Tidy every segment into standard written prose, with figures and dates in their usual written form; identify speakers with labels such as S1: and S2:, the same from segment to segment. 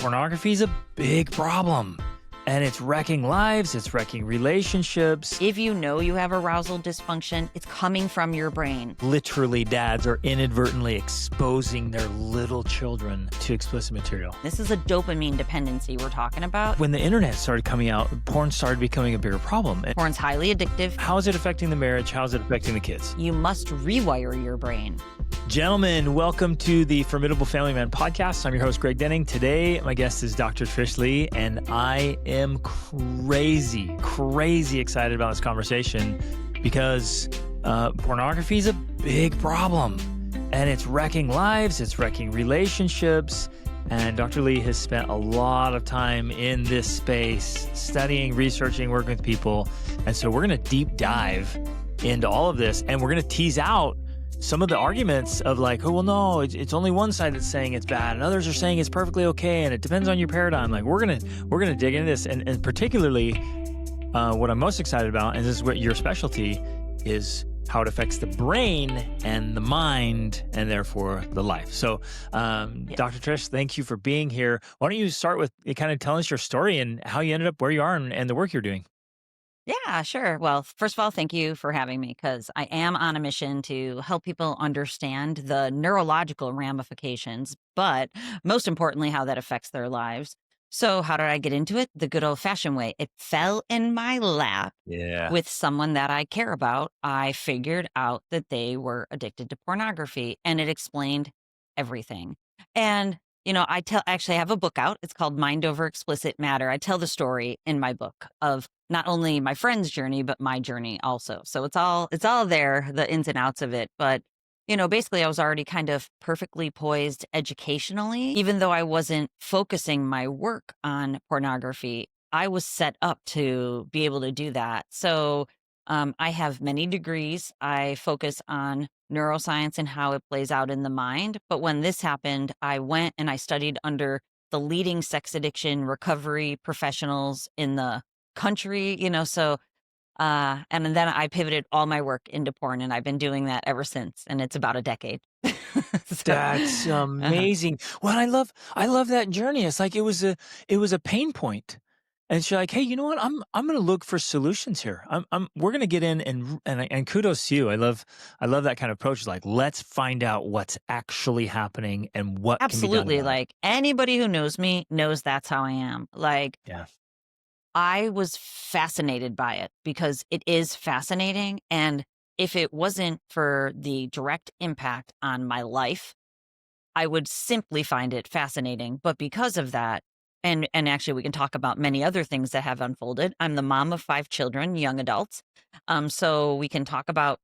S1: Pornography is a big problem, and it's wrecking lives, it's wrecking relationships.
S2: If you know you have arousal dysfunction, it's coming from your brain.
S1: Literally, dads are inadvertently exposing their little children to explicit material.
S2: This is a dopamine dependency we're talking about.
S1: When the internet started coming out, porn started becoming a bigger problem.
S2: Porn's highly addictive.
S1: How is it affecting the marriage? How is it affecting the kids?
S2: You must rewire your brain.
S1: Gentlemen, welcome to the Formidable Family Man podcast. I'm your host, Greg Denning. Today, my guest is Dr. Trish Leigh, and I am crazy excited about this conversation because pornography is a big problem, and it's wrecking lives, it's wrecking relationships, and Dr. Leigh has spent a lot of time in this space, studying, researching, working with people, and so we're going to deep dive into all of this, and we're going to tease out some of the arguments of like, oh, well, no, it's only one side that's saying it's bad, and others are saying it's perfectly okay, and it depends on your paradigm. Like, we're gonna dig into this, and particularly, what I'm most excited about, and this is what your specialty is, how it affects the brain and the mind, and therefore the life. So, Dr. Trish, thank you for being here. Why don't you start with kind of telling us your story and how you ended up where you are and the work you're doing?
S2: Yeah, sure. Well, first of all, thank you for having me because I am on a mission to help people understand the neurological ramifications, but most importantly, how that affects their lives. So how did I get into it? The good old fashioned way. It fell in my lap with someone that I care about. I figured out that they were addicted to pornography, and it explained everything. And I actually have a book out. It's called Mind Over Explicit Matter. I tell the story in my book of not only my friend's journey, but my journey also. So it's all there, the ins and outs of it. But, basically I was already kind of perfectly poised educationally, even though I wasn't focusing my work on pornography. I was set up to be able to do that. So I have many degrees. I focus on neuroscience and how it plays out in the mind. But when this happened, I went and I studied under the leading sex addiction recovery professionals in the country, and then I pivoted all my work into porn, and I've been doing that ever since, and it's about a decade.
S1: That's amazing. Well, I love that journey. It's like it was a pain point. And she's like, hey, you know what? I'm going to look for solutions here. We're going to get in and kudos to you. I love that kind of approach. It's like, let's find out what's actually happening and what
S2: Absolutely.
S1: can be done about
S2: Like anybody who knows me knows that's how I am. Like,
S1: yeah.
S2: I was fascinated by it because it is fascinating. And if it wasn't for the direct impact on my life, I would simply find it fascinating. But because of that, and actually we can talk about many other things that have unfolded. I'm the mom of 5 children, young adults. So we can talk about,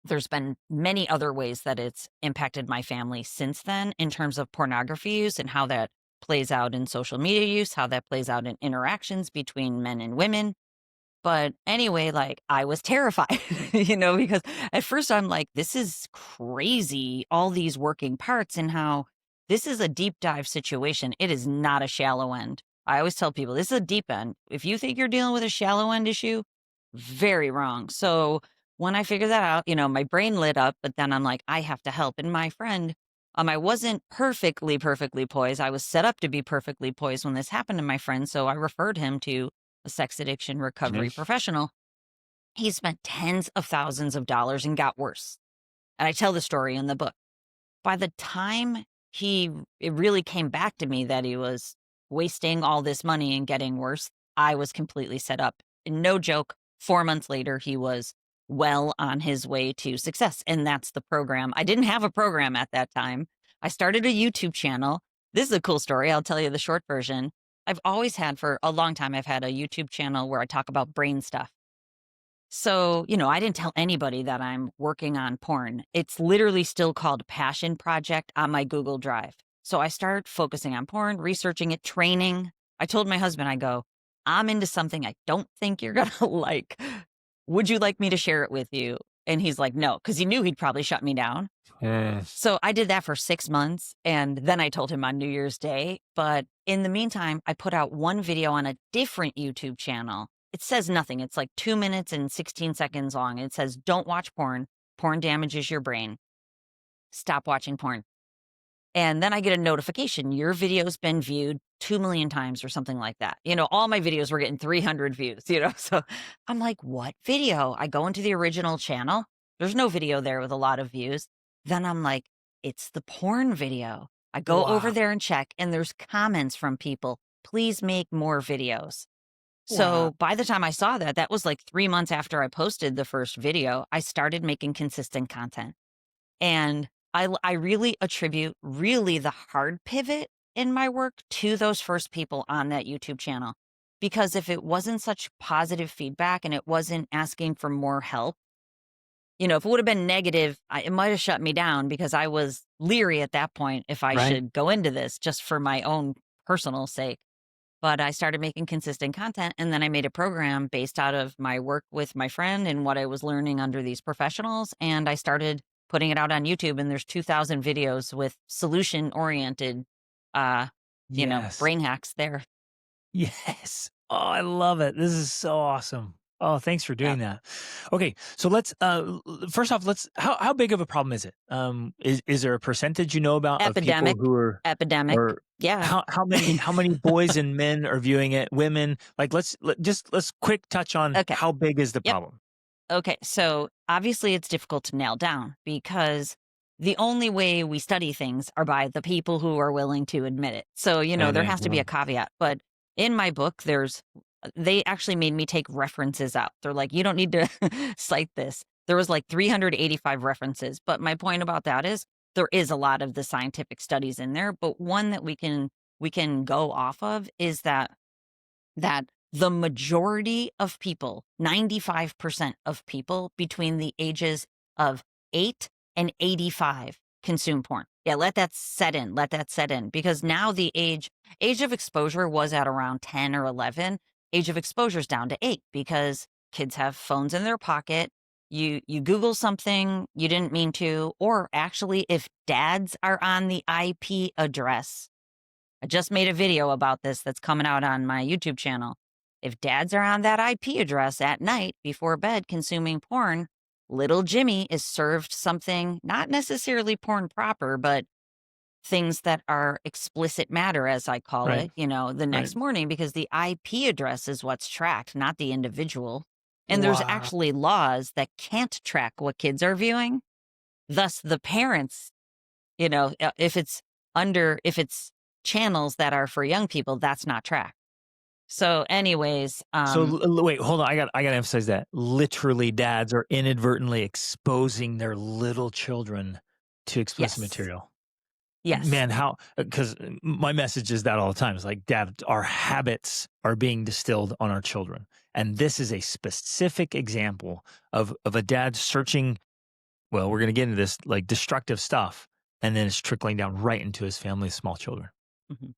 S2: there's been many other ways that it's impacted my family since then in terms of pornography use and how that plays out in social media use, how that plays out in interactions between men and women. But anyway, like I was terrified, because at first I'm like, this is crazy, all these working parts and how this is a deep dive situation. It is not a shallow end. I always tell people this is a deep end. If you think you're dealing with a shallow end issue, very wrong. So when I figured that out, my brain lit up, but then I'm like, I have to help. And my friend, I wasn't perfectly poised. I was set up to be perfectly poised when this happened to my friend. So I referred him to a sex addiction recovery professional. He spent tens of thousands of dollars and got worse. And I tell the story in the book. By the time it really came back to me that he was wasting all this money and getting worse, I was completely set up. No joke, 4 months later, he was well on his way to success. And that's the program. I didn't have a program at that time. I started a YouTube channel. This is a cool story. I'll tell you the short version. I've always had for a long time, I've had a YouTube channel where I talk about brain stuff. So, I didn't tell anybody that I'm working on porn. It's literally still called Passion Project on my Google Drive. So I started focusing on porn, researching it, training. I told my husband, I go, I'm into something I don't think you're going to like. Would you like me to share it with you? And he's like, no, because he knew he'd probably shut me down. So I did that for 6 months. And then I told him on New Year's Day. But in the meantime, I put out one video on a different YouTube channel. It says nothing. It's like 2 minutes and 16 seconds long. It says, don't watch porn. Porn damages your brain. Stop watching porn. And then I get a notification, your video's been viewed 2 million times or something like that. All my videos were getting 300 views, So I'm like, what video? I go into the original channel. There's no video there with a lot of views. Then I'm like, it's the porn video. I go over
S1: Wow.
S2: there and check, and there's comments from people. Please make more videos.
S1: Wow.
S2: So by the time I saw that, that was like 3 months after I posted the first video, I started making consistent content. And I really attribute really the hard pivot in my work to those first people on that YouTube channel. Because if it wasn't such positive feedback and it wasn't asking for more help, if it would have been negative, it might have shut me down because I was leery at that point if I
S1: Right.
S2: should go into this just for my own personal sake. But I started making consistent content, and then I made a program based out of my work with my friend and what I was learning under these professionals, and I started putting it out on YouTube, and there's 2,000 videos with solution-oriented,
S1: Yes.
S2: brain hacks there.
S1: Yes. Oh, I love it. This is so awesome. Oh, thanks for
S2: Yeah.
S1: doing that. Okay, so let's first off, how big of a problem is it? Is there a percentage about of people
S2: Epidemic.
S1: who are,
S2: Epidemic.
S1: or
S2: Yeah.
S1: how many boys and men are viewing it? Women? Like let's quick touch on
S2: Okay.
S1: how big is the
S2: Yep.
S1: problem?
S2: Okay, so obviously it's difficult to nail down because the only way we study things are by the people who are willing to admit it. So, there has to be a caveat. But in my book, they actually made me take references out. They're like, you don't need to cite this. There was like 385 references. But my point about that is there is a lot of the scientific studies in there. But one that we can go off of is that the majority of people, 95% of people between the ages of 8 and 85 consume porn. Yeah, let that set in. Let that set in. Because now the age of exposure was at around 10 or 11. Age of exposure is down to 8 because kids have phones in their pocket. You Google something you didn't mean to, or actually if dads are on the IP address. I just made a video about this that's coming out on my YouTube channel. If dads are on that IP address at night before bed consuming porn, little Jimmy is served something not necessarily porn proper, but things that are explicit matter, as I call
S1: Right.
S2: it, the
S1: Right.
S2: next morning because the IP address is what's tracked, not the individual. And there's
S1: Wow.
S2: actually laws that can't track what kids are viewing. Thus, the parents, if it's channels that are for young people, that's not tracked. So anyways,
S1: So wait, hold on. I got to emphasize that literally dads are inadvertently exposing their little children to explicit
S2: yes,
S1: material.
S2: yes,
S1: Man, how, because my message is that all the time. It's like, Dad, our habits are being distilled on our children. And this is a specific example of a dad searching. Well, we're going to get into this like destructive stuff. And then it's trickling down right into his family's small children.
S2: mhm.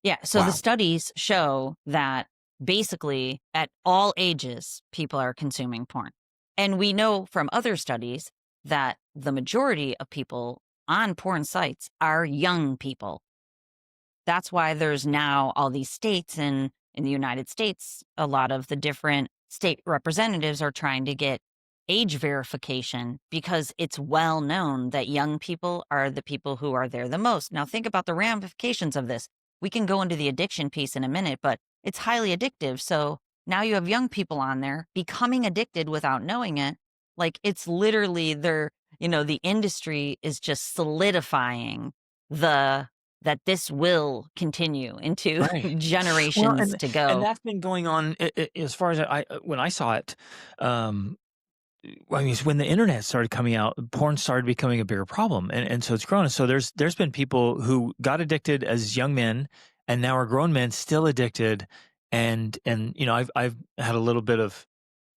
S2: Yeah, so the
S1: Wow.
S2: studies show that basically at all ages, people are consuming porn. And we know from other studies that the majority of people on porn sites are young people. That's why there's now all these states in the United States, a lot of the different state representatives are trying to get age verification because it's well known that young people are the people who are there the most. Now think about the ramifications of this. We can go into the addiction piece in a minute, but it's highly addictive. So now you have young people on there becoming addicted without knowing it. Like it's literally the industry is just solidifying the that this will continue into
S1: Right. Well,
S2: generations to
S1: and
S2: go.
S1: that's been going on as far as when I saw it. Um, I mean, when the internet started coming out, porn started becoming a bigger problem, and so it's grown. So there's been people who got addicted as young men, and now are grown men still addicted, and I've had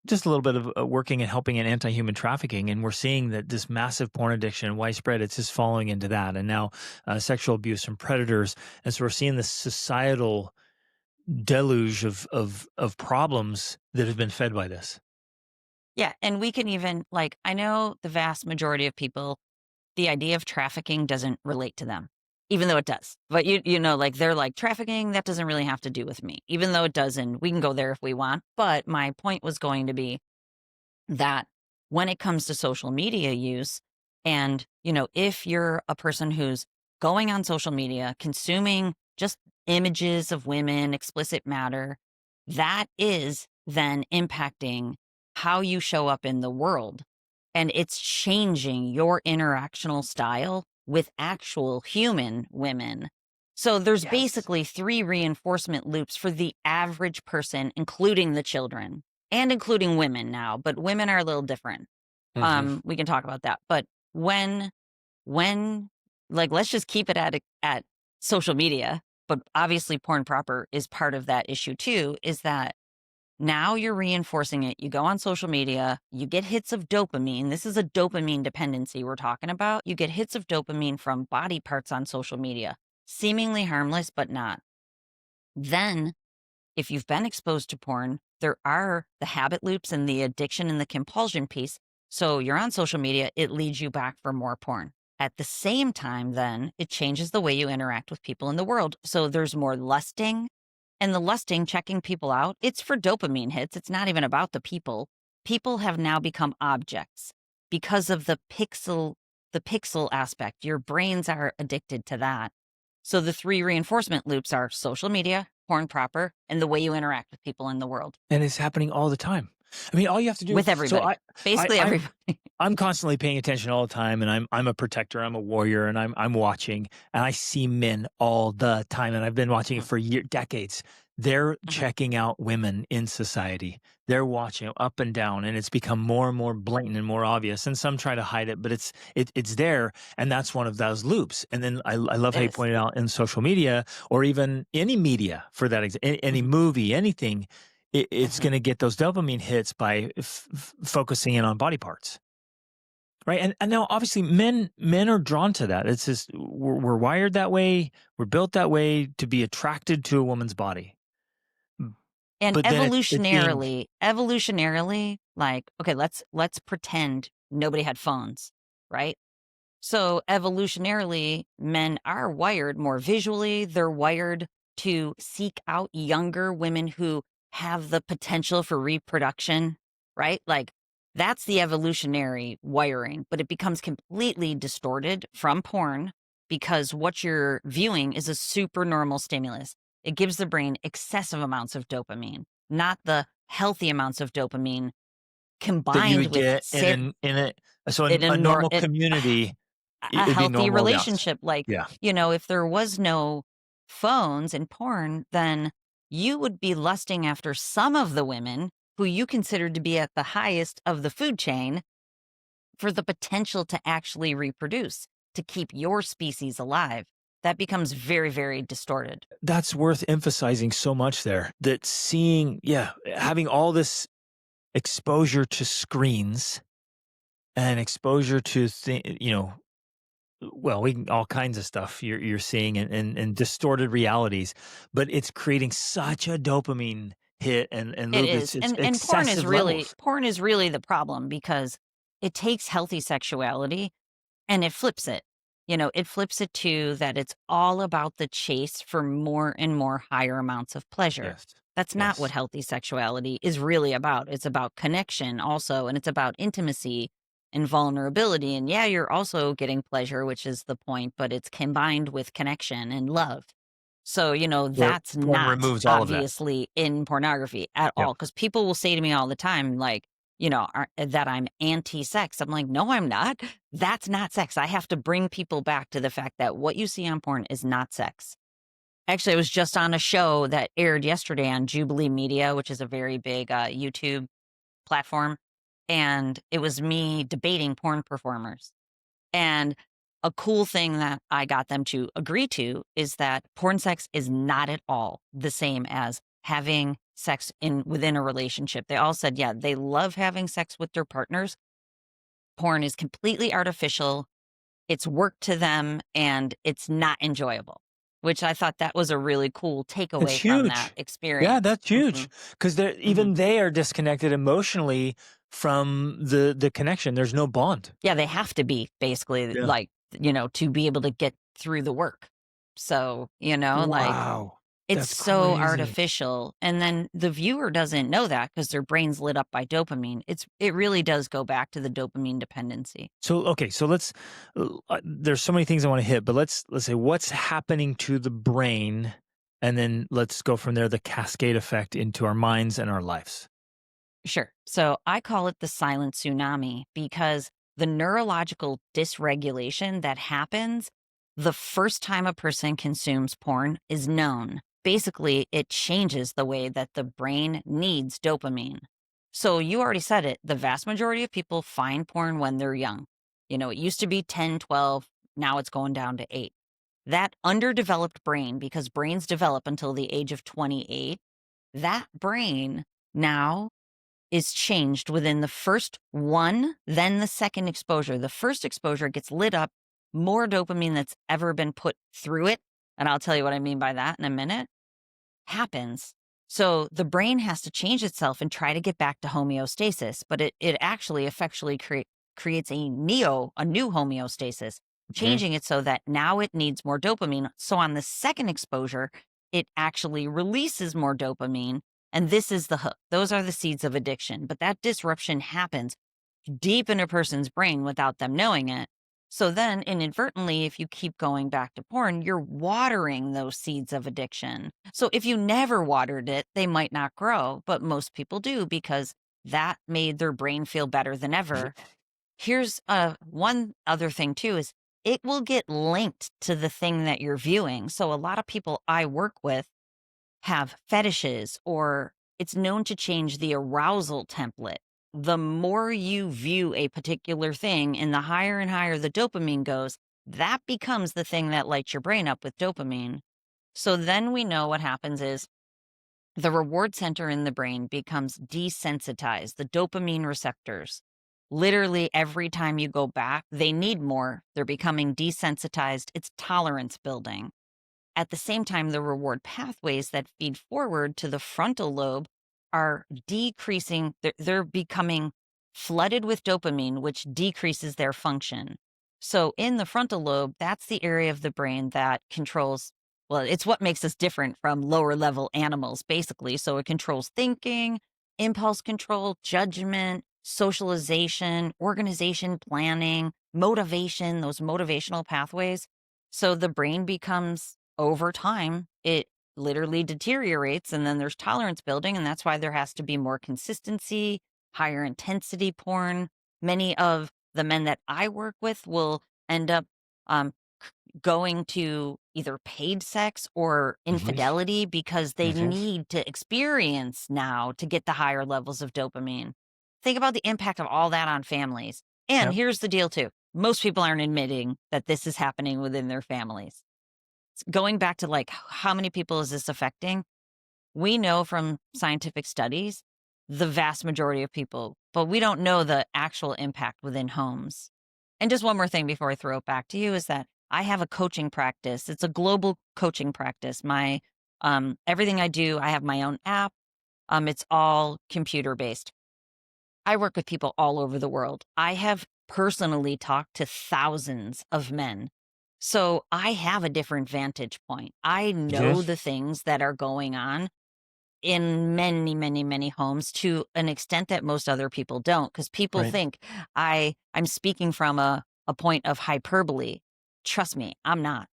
S1: just a little bit of working and helping in anti-human trafficking, and we're seeing that this massive porn addiction, widespread, it's just falling into that, and now sexual abuse from predators, and so we're seeing this societal deluge of problems that have been fed by this.
S2: Yeah, and we can even I know the vast majority of people, the idea of trafficking doesn't relate to them, even though it does. But they're like trafficking, that doesn't really have to do with me, even though it doesn't. We can go there if we want. But my point was going to be that when it comes to social media use, and if you're a person who's going on social media, consuming just images of women, explicit matter, that is then impacting how you show up in the world. And it's changing your interactional style with actual human women. So there's
S1: Yes.
S2: basically 3 reinforcement loops for the average person, including the children and including women now, but women are a little different.
S1: Mhm.
S2: We can talk about that. But when like, let's just keep it at social media, but obviously porn proper is part of that issue too, is that now you're reinforcing it. You go on social media, you get hits of dopamine. This is a dopamine dependency we're talking about. You get hits of dopamine from body parts on social media, seemingly harmless, but not. Then, if you've been exposed to porn, there are the habit loops and the addiction and the compulsion piece. So you're on social media, it leads you back for more porn. At the same time, then it changes the way you interact with people in the world. So there's more lusting, and the lusting, checking people out, it's for dopamine hits. It's not even about the people. People have now become objects because of the pixel aspect. Your brains are addicted to that. So the 3 reinforcement loops are social media, porn proper, and the way you interact with people in the world.
S1: And it's happening all the time. I mean, all you have to do
S2: With everybody. Basically
S1: I
S2: everybody.
S1: I'm constantly paying attention all the time, and I'm a protector, I'm a warrior, and I'm watching, and I see men all the time, and I've been watching it for decades. They're
S2: Mhm.
S1: checking out women in society. They're watching up and down, and it's become more and more blatant and more obvious. And some try to hide it, but it's there, and that's one of those loops. And then I love how
S2: It
S1: you
S2: is.
S1: pointed out in social media, or even any media for that, any
S2: Mhm.
S1: movie, anything. It's
S2: Mhm.
S1: going to get those dopamine hits by focusing in on body parts. Right, and now obviously men are drawn to that. It's just we're wired that way. We're built that way to be attracted to a woman's body. Mm.
S2: And
S1: But then it's being
S2: evolutionarily, like, okay, let's pretend nobody had phones, right? So evolutionarily, men are wired more visually. They're wired to seek out younger women who have the potential for reproduction, right? Like that's the evolutionary wiring, but it becomes completely distorted from porn because what you're viewing is a super normal stimulus. It gives the brain excessive amounts of dopamine, not the healthy amounts of dopamine
S1: that you
S2: combined
S1: would
S2: with
S1: get
S2: in a
S1: a
S2: nor
S1: normal community.
S2: a
S1: It'd be
S2: healthy
S1: normal amounts.
S2: relationship. Like,
S1: Yeah,
S2: if there was no phones and porn, then you would be lusting after some of the women who you considered to be at the highest of the food chain for the potential to actually reproduce, to keep your species alive. That becomes very, very distorted.
S1: that's worth emphasizing so much there. That having all this exposure to screens and exposure to well, all kinds of stuff you're seeing and distorted realities, but it's creating such a dopamine hit and
S2: It
S1: loop.
S2: is.
S1: It's
S2: And
S1: excessive levels.
S2: porn is really the problem because it takes healthy sexuality and it flips it. It flips it to that it's all about the chase for more and more higher amounts of pleasure.
S1: Yes,
S2: That's not what
S1: yes.
S2: healthy sexuality is really about. It's about connection also, and it's about intimacy and vulnerability. And yeah, you're also getting pleasure, which is the point, but it's combined with connection and love. So,
S1: Where
S2: that's
S1: porn
S2: not
S1: removes all of that.
S2: obviously in pornography at
S1: Yep.
S2: all. Because people will say to me all the time, like, that I'm anti sex. I'm like, no, I'm not. That's not sex. I have to bring people back to the fact that what you see on porn is not sex. Actually, I was just on a show that aired yesterday on Jubilee Media, which is a very big YouTube platform. And it was me debating porn performers. And a cool thing that I got them to agree to is that porn sex is not at all the same as having sex within a relationship. They all said, yeah, they love having sex with their partners. Porn is completely artificial. It's work to them and it's not enjoyable, which I thought that was a really cool
S1: It's
S2: takeaway from that
S1: huge. Yeah,
S2: experience.
S1: that's huge because
S2: Mhm.
S1: they are disconnected emotionally from the connection. There's no bond.
S2: Yeah, they have to be basically
S1: Yeah.
S2: like, to be able to get through the work. So, like
S1: Wow.
S2: It's
S1: That's
S2: so
S1: crazy.
S2: artificial, and then the viewer doesn't know that because their brain's lit up by dopamine. It really does go back to the dopamine dependency.
S1: So okay, so let's. There's so many things I want to hit, but let's say what's happening to the brain, and then let's go from there. The cascade effect into our minds and our lives.
S2: Sure. So I call it the silent tsunami because the neurological dysregulation that happens the first time a person consumes porn is known. Basically, it changes the way that the brain needs dopamine. So you already said it. The vast majority of people find porn when they're young. It used to be 10, 12. Now it's going down to 8. That underdeveloped brain, because brains develop until the age of 28, that brain now is changed within the first one, then the second exposure. The first exposure gets lit up, more dopamine that's ever been put through it. And I'll tell you what I mean by that in a minute, happens. So the brain has to change itself and try to get back to homeostasis, but it actually effectually creates a new homeostasis,
S1: Okay.
S2: changing it so that now it needs more dopamine. So on the second exposure, it actually releases more dopamine. And this is the hook. Those are the seeds of addiction. But that disruption happens deep in a person's brain without them knowing it. So then, inadvertently, if you keep going back to porn, you're watering those seeds of addiction. So if you never watered it, they might not grow, but most people do because that made their brain feel better than ever. Here's one other thing too is it will get linked to the thing that you're viewing. So a lot of people I work with have fetishes, or it's known to change the arousal template. The more you view a particular thing and the higher and higher the dopamine goes, that becomes the thing that lights your brain up with dopamine. So then we know what happens is the reward center in the brain becomes desensitized, the dopamine receptors. Literally every time you go back, they need more. They're becoming desensitized. It's tolerance building. At the same time, the reward pathways that feed forward to the frontal lobe are decreasing. They're becoming flooded with dopamine, which decreases their function. So in the frontal lobe, that's the area of the brain that controls, well, it's what makes us different from lower level animals, basically. So it controls thinking, impulse control, judgment, socialization, organization, planning, motivation, those motivational pathways. So the brain becomes, over time, it literally deteriorates, and then there's tolerance building, and that's why there has to be more consistency, higher intensity porn. Many of the men that I work with will end up going to either paid sex or
S1: Mhm.
S2: infidelity because they
S1: Okay.
S2: need to experience now to get the higher levels of dopamine. Think about the impact of all that on families. And
S1: Yep.
S2: here's the deal, too. Most people aren't admitting that this is happening within their families. Going back to like how many people is this affecting? We know from scientific studies the vast majority of people, but we don't know the actual impact within homes. And just one more thing before I throw it back to you is that I have a coaching practice. It's a global coaching practice. My everything I do, I have my own app. It's all computer based. I work with people all over the world. I have personally talked to thousands of men. So I have a different vantage point. I
S1: You do?
S2: know the things that are going on in many, many, many homes to an extent that most other people don't. Because people
S1: Right.
S2: think I'm speaking from a point of hyperbole. Trust me, I'm not.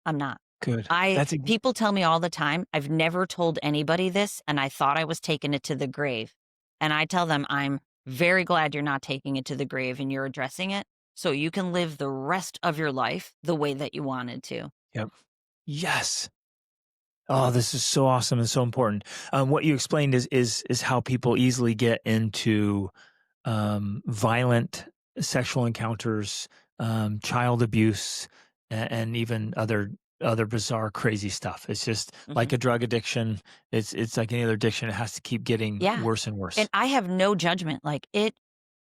S2: I'm not.
S1: Good.
S2: I
S1: That's
S2: People tell me all the time, I've never told anybody this, and I thought I was taking it to the grave. And I tell them, I'm very glad you're not taking it to the grave and you're addressing it so you can live the rest of your life the way that you wanted to.
S1: yep. Yes. Oh, this is so awesome and so important. What you explained is how people easily get into violent sexual encounters, child abuse, and even other bizarre, crazy stuff. It's just like
S2: Mhm.
S1: a drug addiction. It's like any other addiction. It has to keep getting
S2: Yeah.
S1: worse and
S2: And
S1: worse.
S2: I have no judgment. Like, it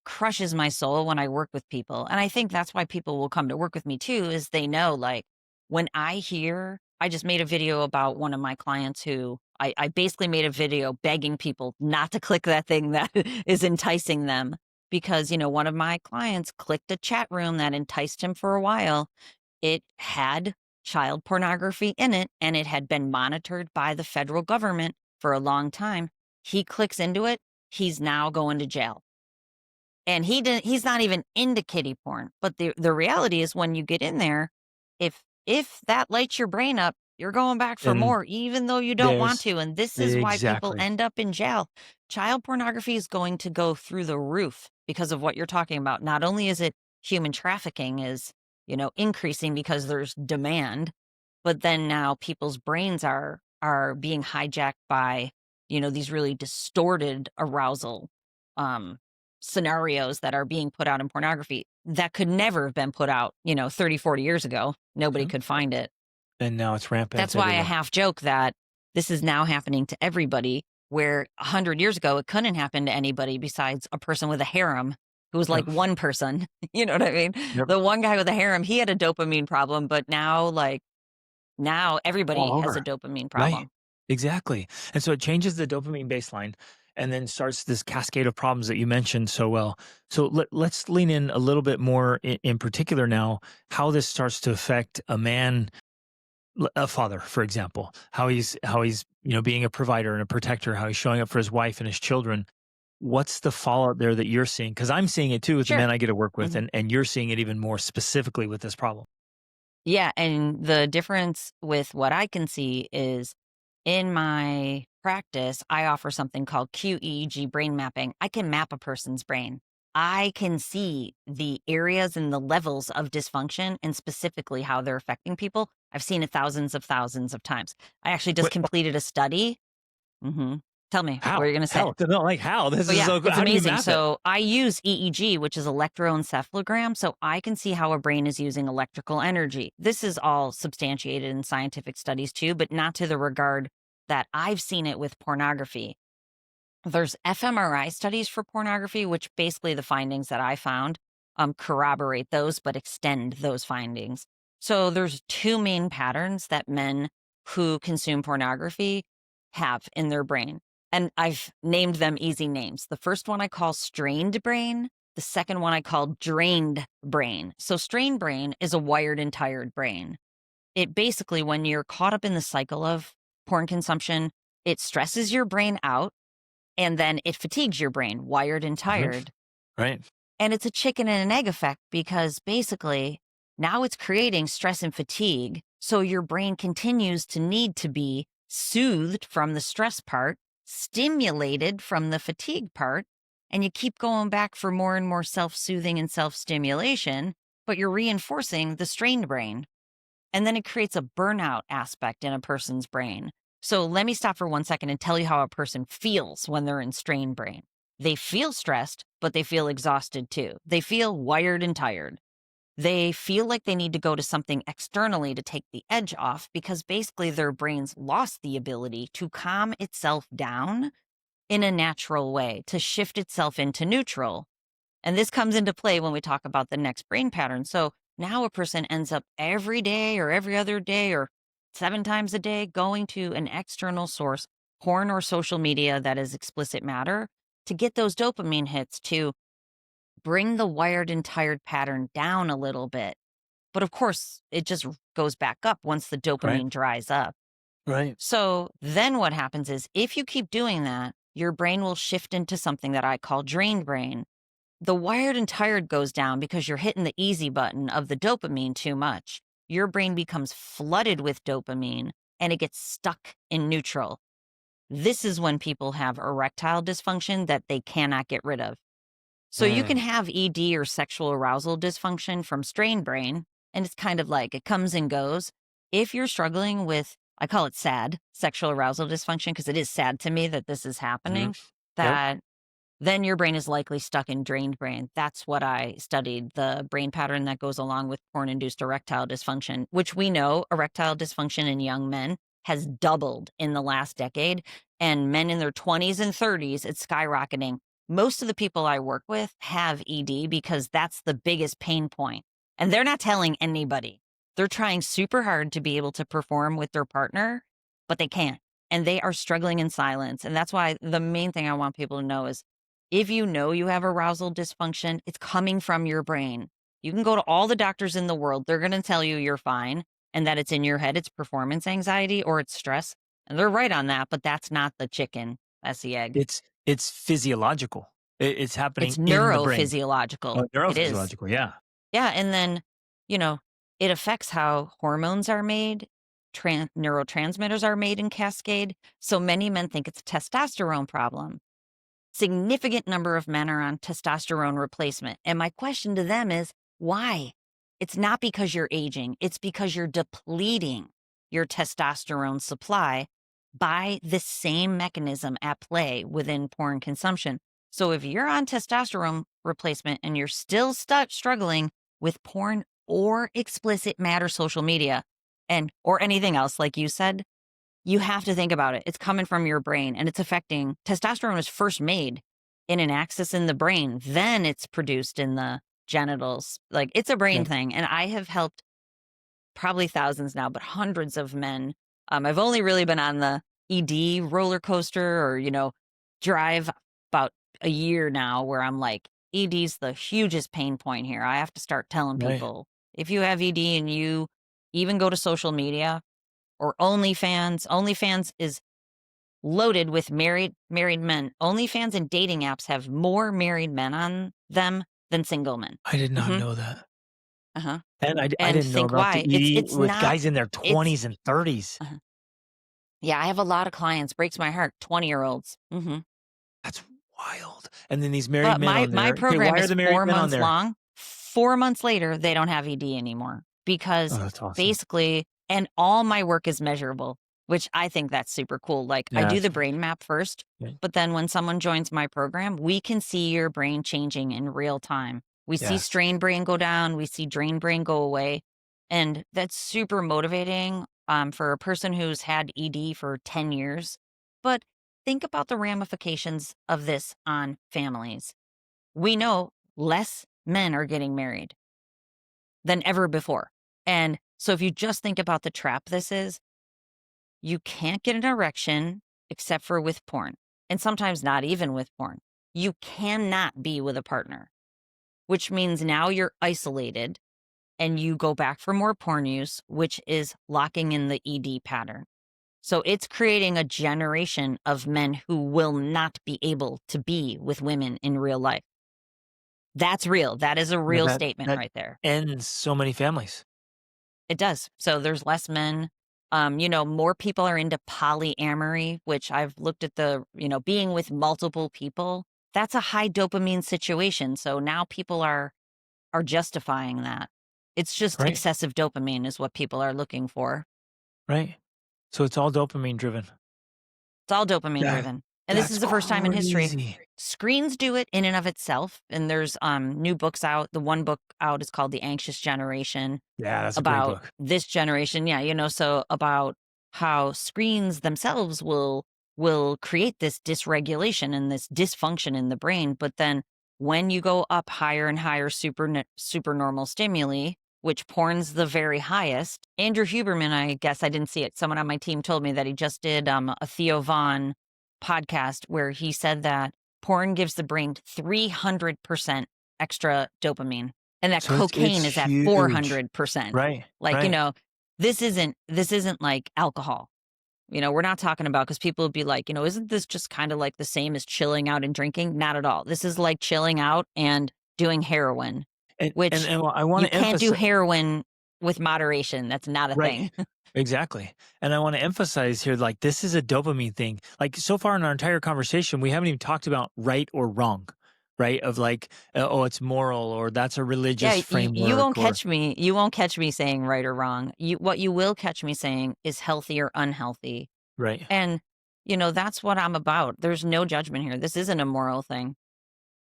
S2: crushes my soul when I work with people. And I think that's why people will come to work with me too, is they know, like, when I just made a video about one of my clients who I basically made a video begging people not to click that thing that is enticing them because, one of my clients clicked a chat room that enticed him for a while. It had child pornography in it, and it had been monitored by the federal government for a long time. He clicks into it. He's now going to jail. And he's not even into kiddie porn. But the reality is, when you get in there, if that lights your brain up, you're going back for
S1: And
S2: more, even though you don't want
S1: there's
S2: to. And this is why people
S1: exactly.
S2: end up in jail. Child pornography is going to go through the roof because of what you're talking about. Not only is it human trafficking is, increasing because there's demand, but then now people's brains are being hijacked by, these really distorted arousal um scenarios that are being put out in pornography that could never have been put out, 30, 40 years ago. Nobody
S1: Yep.
S2: could find it.
S1: And now it's rampant.
S2: That's
S1: It's
S2: why I
S1: everywhere.
S2: half joke that this is now happening to everybody, where 100 years ago, it couldn't happen to anybody besides a person with a harem who was like
S1: Yep.
S2: one person. You know what I mean?
S1: Yep.
S2: The one guy with a harem, he had a dopamine problem, but now everybody
S1: All
S2: has a
S1: over.
S2: dopamine
S1: Right.
S2: problem.
S1: Exactly. And so it changes the dopamine baseline and then starts this cascade of problems that you mentioned so well. So let's lean in a little bit more in particular now, how this starts to affect a man, a father, for example, how he's being a provider and a protector, how he's showing up for his wife and his children. What's the fallout there that you're seeing? Because I'm seeing it too with the
S2: Sure.
S1: men I get to work with,
S2: Mhm.
S1: and you're seeing it even more specifically with this problem.
S2: Yeah, and the difference with what I can see is, in my practice, I offer something called QEEG brain mapping. I can map a person's brain. I can see the areas and the levels of dysfunction and specifically how they're affecting people. I've seen it thousands of times. I actually just
S1: Wait,
S2: completed a study. hmm Tell me, what are
S1: how?
S2: you going to say?
S1: How? No, like how? This
S2: Oh,
S1: is
S2: yeah,
S1: so.
S2: it's
S1: How do you
S2: amazing.
S1: map it?
S2: So I use EEG, which is electroencephalogram, so I can see how a brain is using electrical energy. This is all substantiated in scientific studies too, but not to the regard that I've seen it with pornography. There's fMRI studies for pornography, which basically the findings that I found corroborate those, but extend those findings. So there's two main patterns that men who consume pornography have in their brain. And I've named them easy names. The first one I call strained brain. The second one I call drained brain. So strained brain is a wired and tired brain. It basically, when you're caught up in the cycle of porn consumption, it stresses your brain out and then it fatigues your brain, wired and
S1: Mhm.
S2: tired.
S1: Right.
S2: And it's a chicken and an egg effect because basically now it's creating stress and fatigue. So your brain continues to need to be soothed from the stress part, stimulated from the fatigue part, and you keep going back for more and more self soothing and self stimulation, but you're reinforcing the strained brain. And then it creates a burnout aspect in a person's brain. So let me stop for 1 second and tell you how a person feels when they're in strained brain. They feel stressed, but they feel exhausted too. They feel wired and tired. They feel like they need to go to something externally to take the edge off because basically their brain's lost the ability to calm itself down in a natural way, to shift itself into neutral. And this comes into play when we talk about the next brain pattern. So now a person ends up every day or every other day or 7 times a day going to an external source, porn or social media that is explicit matter, to get those dopamine hits to bring the wired and tired pattern down a little bit. But of course, it just goes back up once the
S1: Right.
S2: dopamine dries up.
S1: Right.
S2: So then what happens is if you keep doing that, your brain will shift into something that I call drained brain. The wired and tired goes down because you're hitting the easy button of the dopamine too much. Your brain becomes flooded with dopamine and it gets stuck in neutral. This is when people have erectile dysfunction that they cannot get rid of. So you can
S1: Mm.
S2: have ED or sexual arousal dysfunction from strained brain, and it's kind of like it comes and goes. If you're struggling with, I call it sad sexual arousal dysfunction because it is sad to me that this is
S1: Mhm.
S2: happening,
S1: Yep.
S2: that then your brain is likely stuck in drained brain. That's what I studied, the brain pattern that goes along with porn induced erectile dysfunction, which we know erectile dysfunction in young men has doubled in the last decade. And men in their 20s and 30s, it's skyrocketing. Most of the people I work with have ED because that's the biggest pain point. And they're not telling anybody. They're trying super hard to be able to perform with their partner, but they can't. And they are struggling in silence. And that's why the main thing I want people to know is if you know you have arousal dysfunction, it's coming from your brain. You can go to all the doctors in the world. They're going to tell you you're fine. and that it's in your head, it's performance anxiety or it's stress. And they're right on that, but that's not the chicken. That's the egg.
S1: It's physiological. It's
S2: It's
S1: happening in the brain.
S2: neurophysiological.
S1: Oh,
S2: It is.
S1: neurophysiological. Yeah.
S2: Yeah. And then, you know, it affects how hormones are made, neurotransmitters are made in cascade. So many men think it's a testosterone problem. Significant number of men are on testosterone replacement. And my question to them is, why? It's not because you're aging, it's because you're depleting your testosterone supply by the same mechanism at play within porn consumption. So if you're on testosterone replacement and you're still struggling with porn or explicit matter social media and or anything else like you said, you have to think about it. It's coming from your brain and it's affecting testosterone is first made in an axis in the brain, then it's produced in the genitals. Like it's a brain
S1: Yeah.
S2: thing. And I have helped probably thousands now, but hundreds of men. I've only really been on the ED roller coaster or, drive about a year now where I'm like, ED's the hugest pain point here. I have to start telling
S1: Right.
S2: people if you have ED and you even go to social media or OnlyFans is loaded with married men. OnlyFans and dating apps have more married men on them than single men.
S1: I did not
S2: Mhm.
S1: know that.
S2: Uh-huh.
S1: And I
S2: And
S1: didn't know
S2: think
S1: about the
S2: why. It's
S1: ED
S2: it's
S1: with
S2: not
S1: guys in their
S2: it's
S1: 20s and 30s.
S2: uh Yeah, I have a lot of clients, breaks my heart, 20-year-olds. Mhm.
S1: That's wild. And then these married
S2: But
S1: men on
S2: my
S1: there. Okay,
S2: program
S1: why are
S2: is
S1: the married
S2: 4
S1: men on
S2: months
S1: there?
S2: long. 4 months later, they don't have ED anymore
S1: Oh,
S2: because
S1: that's awesome.
S2: basically and all my work is measurable, which I think that's super cool. Like, I
S1: Yeah,
S2: do the
S1: that's
S2: brain map first,
S1: yeah.
S2: but then when someone joins my program, we can see your brain changing in real time. We see
S1: Yes.
S2: strain brain go down, we see drain brain go away, and that's super motivating, for a person who's had ED for 10 years. But think about the ramifications of this on families. We know less men are getting married than ever before. And so if you just think about the trap this is, you can't get an erection except for with porn, and sometimes not even with porn. You cannot be with a partner, which means now you're isolated and you go back for more porn use, which is locking in the ED pattern. So it's creating a generation of men who will not be able to be with women in real life. That's real. That is a
S1: Yeah,
S2: real
S1: that
S2: statement
S1: that
S2: right there.
S1: ends so many families.
S2: It does. So there's less men. More people are into polyamory, which I've looked at being with multiple people. That's a high dopamine situation. So now people are justifying that. It's just
S1: Right.
S2: excessive dopamine is what people are looking for.
S1: Right. So it's all dopamine driven.
S2: It's all dopamine
S1: Yeah.
S2: driven. And this
S1: That's
S2: is the first time in history.
S1: crazy.
S2: Screens do it in and of itself. And there's new books out. The one book out is called The Anxious Generation
S1: Yeah, that's a great
S2: about
S1: book.
S2: this generation. Yeah, so about how screens themselves will create this dysregulation and this dysfunction in the brain. But then when you go up higher and higher supernormal stimuli, which porn's the very highest. Andrew Huberman, I guess I didn't see it. Someone on my team told me that he just did a Theo Vaughn podcast where he said that porn gives the brain 300% extra dopamine and that
S1: So it's
S2: cocaine is at
S1: huge.
S2: 400%.
S1: Right.
S2: Like,
S1: Right.
S2: this isn't like alcohol. We're not talking about because people would be like, isn't this just kind of like the same as chilling out and drinking? Not at all. This is like chilling out and doing heroin,
S1: And
S2: which
S1: I want
S2: you
S1: to
S2: can't do
S1: emphasize.
S2: heroin with moderation. That's not a
S1: Right.
S2: thing.
S1: Exactly. And I want to emphasize here, like, this is a dopamine thing. Like, so far in our entire conversation, we haven't even talked about right or wrong, right? Of like, oh, it's moral or that's a religious
S2: Yeah, you
S1: framework
S2: won't
S1: or,
S2: catch me. You won't catch me saying right or wrong. What you will catch me saying is healthy or unhealthy.
S1: right.
S2: And, that's what I'm about. There's no judgment here. This isn't a moral thing.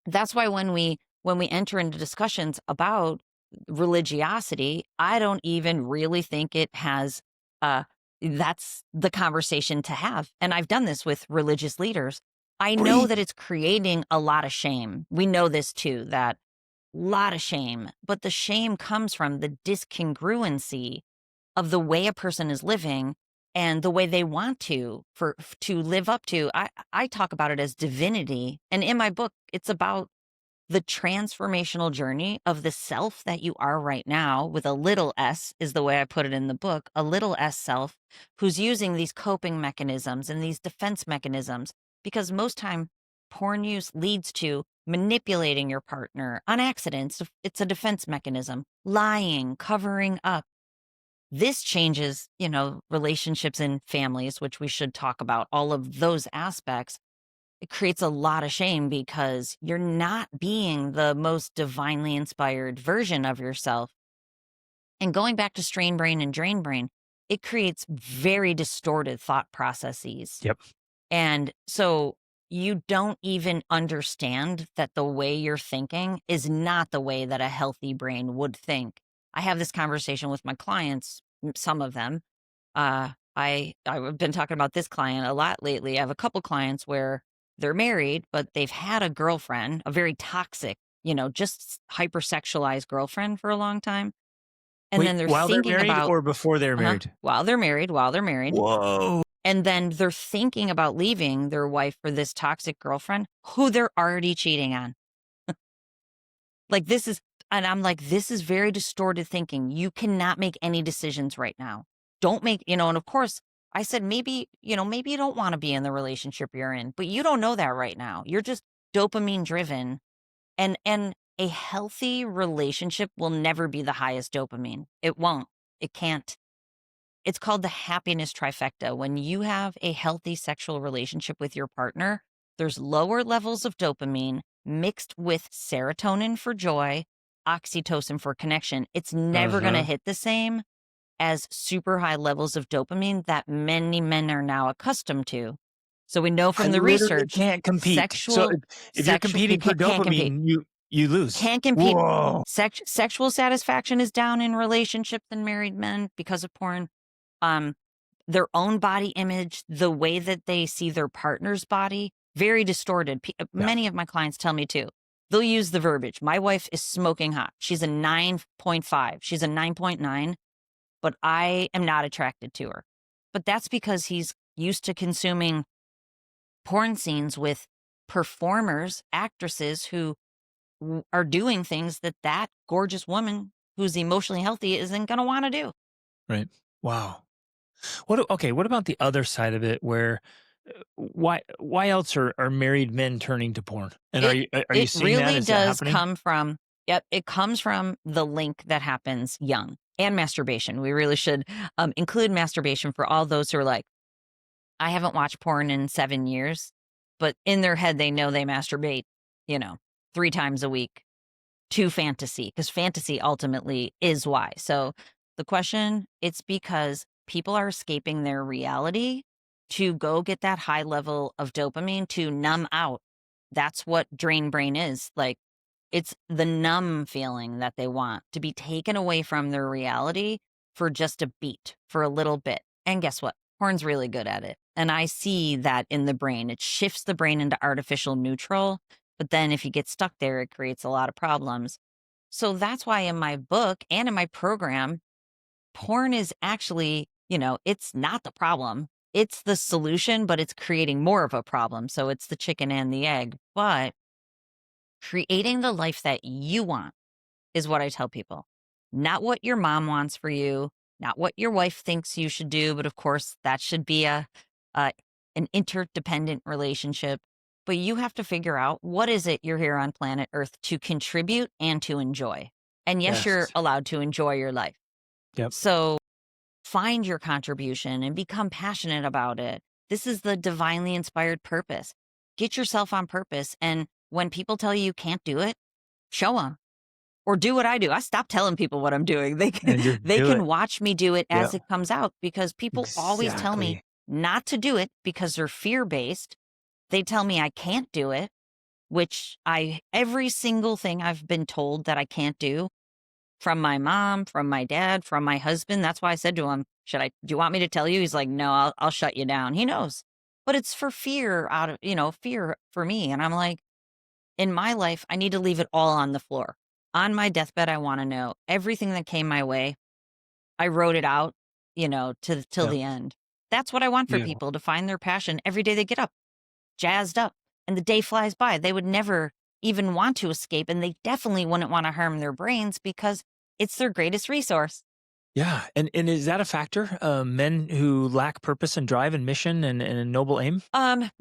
S2: That's why when we enter into discussions about religiosity, I don't even really think it has that's the conversation to have. And I've done this with religious leaders. I know that it's creating a lot of shame. We know this too, that lot of shame, but the shame comes from the discongruency of the way a person is living and the way they want to live up to. I talk about it as divinity. And in my book, it's about the transformational journey of the self that you are right now, with a little s, is the way I put it in the book, a little s self who's using these coping mechanisms and these defense mechanisms, because most time porn use leads to manipulating your partner on accident. It's a defense mechanism, lying, covering up. This changes, relationships and families, which we should talk about, all of those aspects. It creates a lot of shame because you're not being the most divinely inspired version of yourself. And going back to strain brain and drain brain, it creates very distorted thought processes.
S1: Yep.
S2: And so you don't even understand that the way you're thinking is not the way that a healthy brain would think. I have this conversation with my clients, some of them. I've been talking about this client a lot lately. I have a couple clients where they're married, but they've had a girlfriend, a very toxic, just hypersexualized girlfriend for a long time. And
S1: Wait,
S2: then they're
S1: while they're
S2: thinking
S1: married
S2: about
S1: or before they're married?
S2: while they're married.
S1: Whoa.
S2: And then they're thinking about leaving their wife for this toxic girlfriend who they're already cheating on. And I'm like, this is very distorted thinking. You cannot make any decisions right now. Don't make, and of course, I said, maybe you don't want to be in the relationship you're in, but you don't know that right now. You're just dopamine driven. And a healthy relationship will never be the highest dopamine. It won't. It can't. It's called the happiness trifecta. When you have a healthy sexual relationship with your partner, there's lower levels of dopamine mixed with serotonin for joy, oxytocin for connection. It's never going to hit the same as super high levels of dopamine that many men are now accustomed to. So we know from the research,
S1: can't compete. So if you're competing for dopamine, you lose.
S2: Can't compete.
S1: Whoa.
S2: Sexual satisfaction is down in relationships than married men because of porn. Their own body image, the way that they see their partner's body, very distorted. Many of my clients tell me too. They'll use the verbiage. My wife is smoking hot. She's a 9.5. She's a 9.9, but I am not attracted to her. But that's because he's used to consuming porn scenes with performers, actresses who are doing things that gorgeous woman who's emotionally healthy isn't going to want to do.
S1: Right. Wow. What about the other side of it where why else are married men turning to porn? And are you seeing that? Is that happening?
S2: It comes from the link that happens young, and masturbation. We really should include masturbation for all those who are like, I haven't watched porn in 7 years, but in their head, they know they masturbate, 3 times a week to fantasy, because fantasy ultimately is why. So the question, it's because people are escaping their reality to go get that high level of dopamine to numb out. That's what drain brain is. Like, it's the numb feeling that they want, to be taken away from their reality for just a beat, for a little bit. And guess what? Porn's really good at it. And I see that in the brain. It shifts the brain into artificial neutral. But then if you get stuck there, it creates a lot of problems. So that's why in my book and in my program, porn is actually, it's not the problem. It's the solution, but it's creating more of a problem. So it's the chicken and the egg. But creating the life that you want is what I tell people. Not what your mom wants for you, not what your wife thinks you should do. But of course, that should be an interdependent relationship. But you have to figure out, what is it you're here on planet Earth to contribute and to enjoy. And yes, you're allowed to enjoy your life.
S1: Yep.
S2: So find your contribution and become passionate about it. This is the divinely inspired purpose. Get yourself on purpose. And when people tell you can't do it, show them. Or do what I do. I stop telling people what I'm doing. They can watch me do it as it comes out, because people always tell me not to do it because they're fear-based. They tell me I can't do it, which every single thing I've been told that I can't do, from my mom, from my dad, from my husband. That's why I said to him, do you want me to tell you? He's like, no, I'll shut you down. He knows, but it's for fear, fear for me. And I'm like, in my life, I need to leave it all on the floor. On my deathbed, I want to know everything that came my way. I wrote it out, till the end. That's what I want for people, to find their passion every day they get up, jazzed up, and the day flies by. They would never even want to escape, and they definitely wouldn't want to harm their brains because it's their greatest resource.
S1: Yeah. And is that a factor? Men who lack purpose and drive and mission and a noble aim?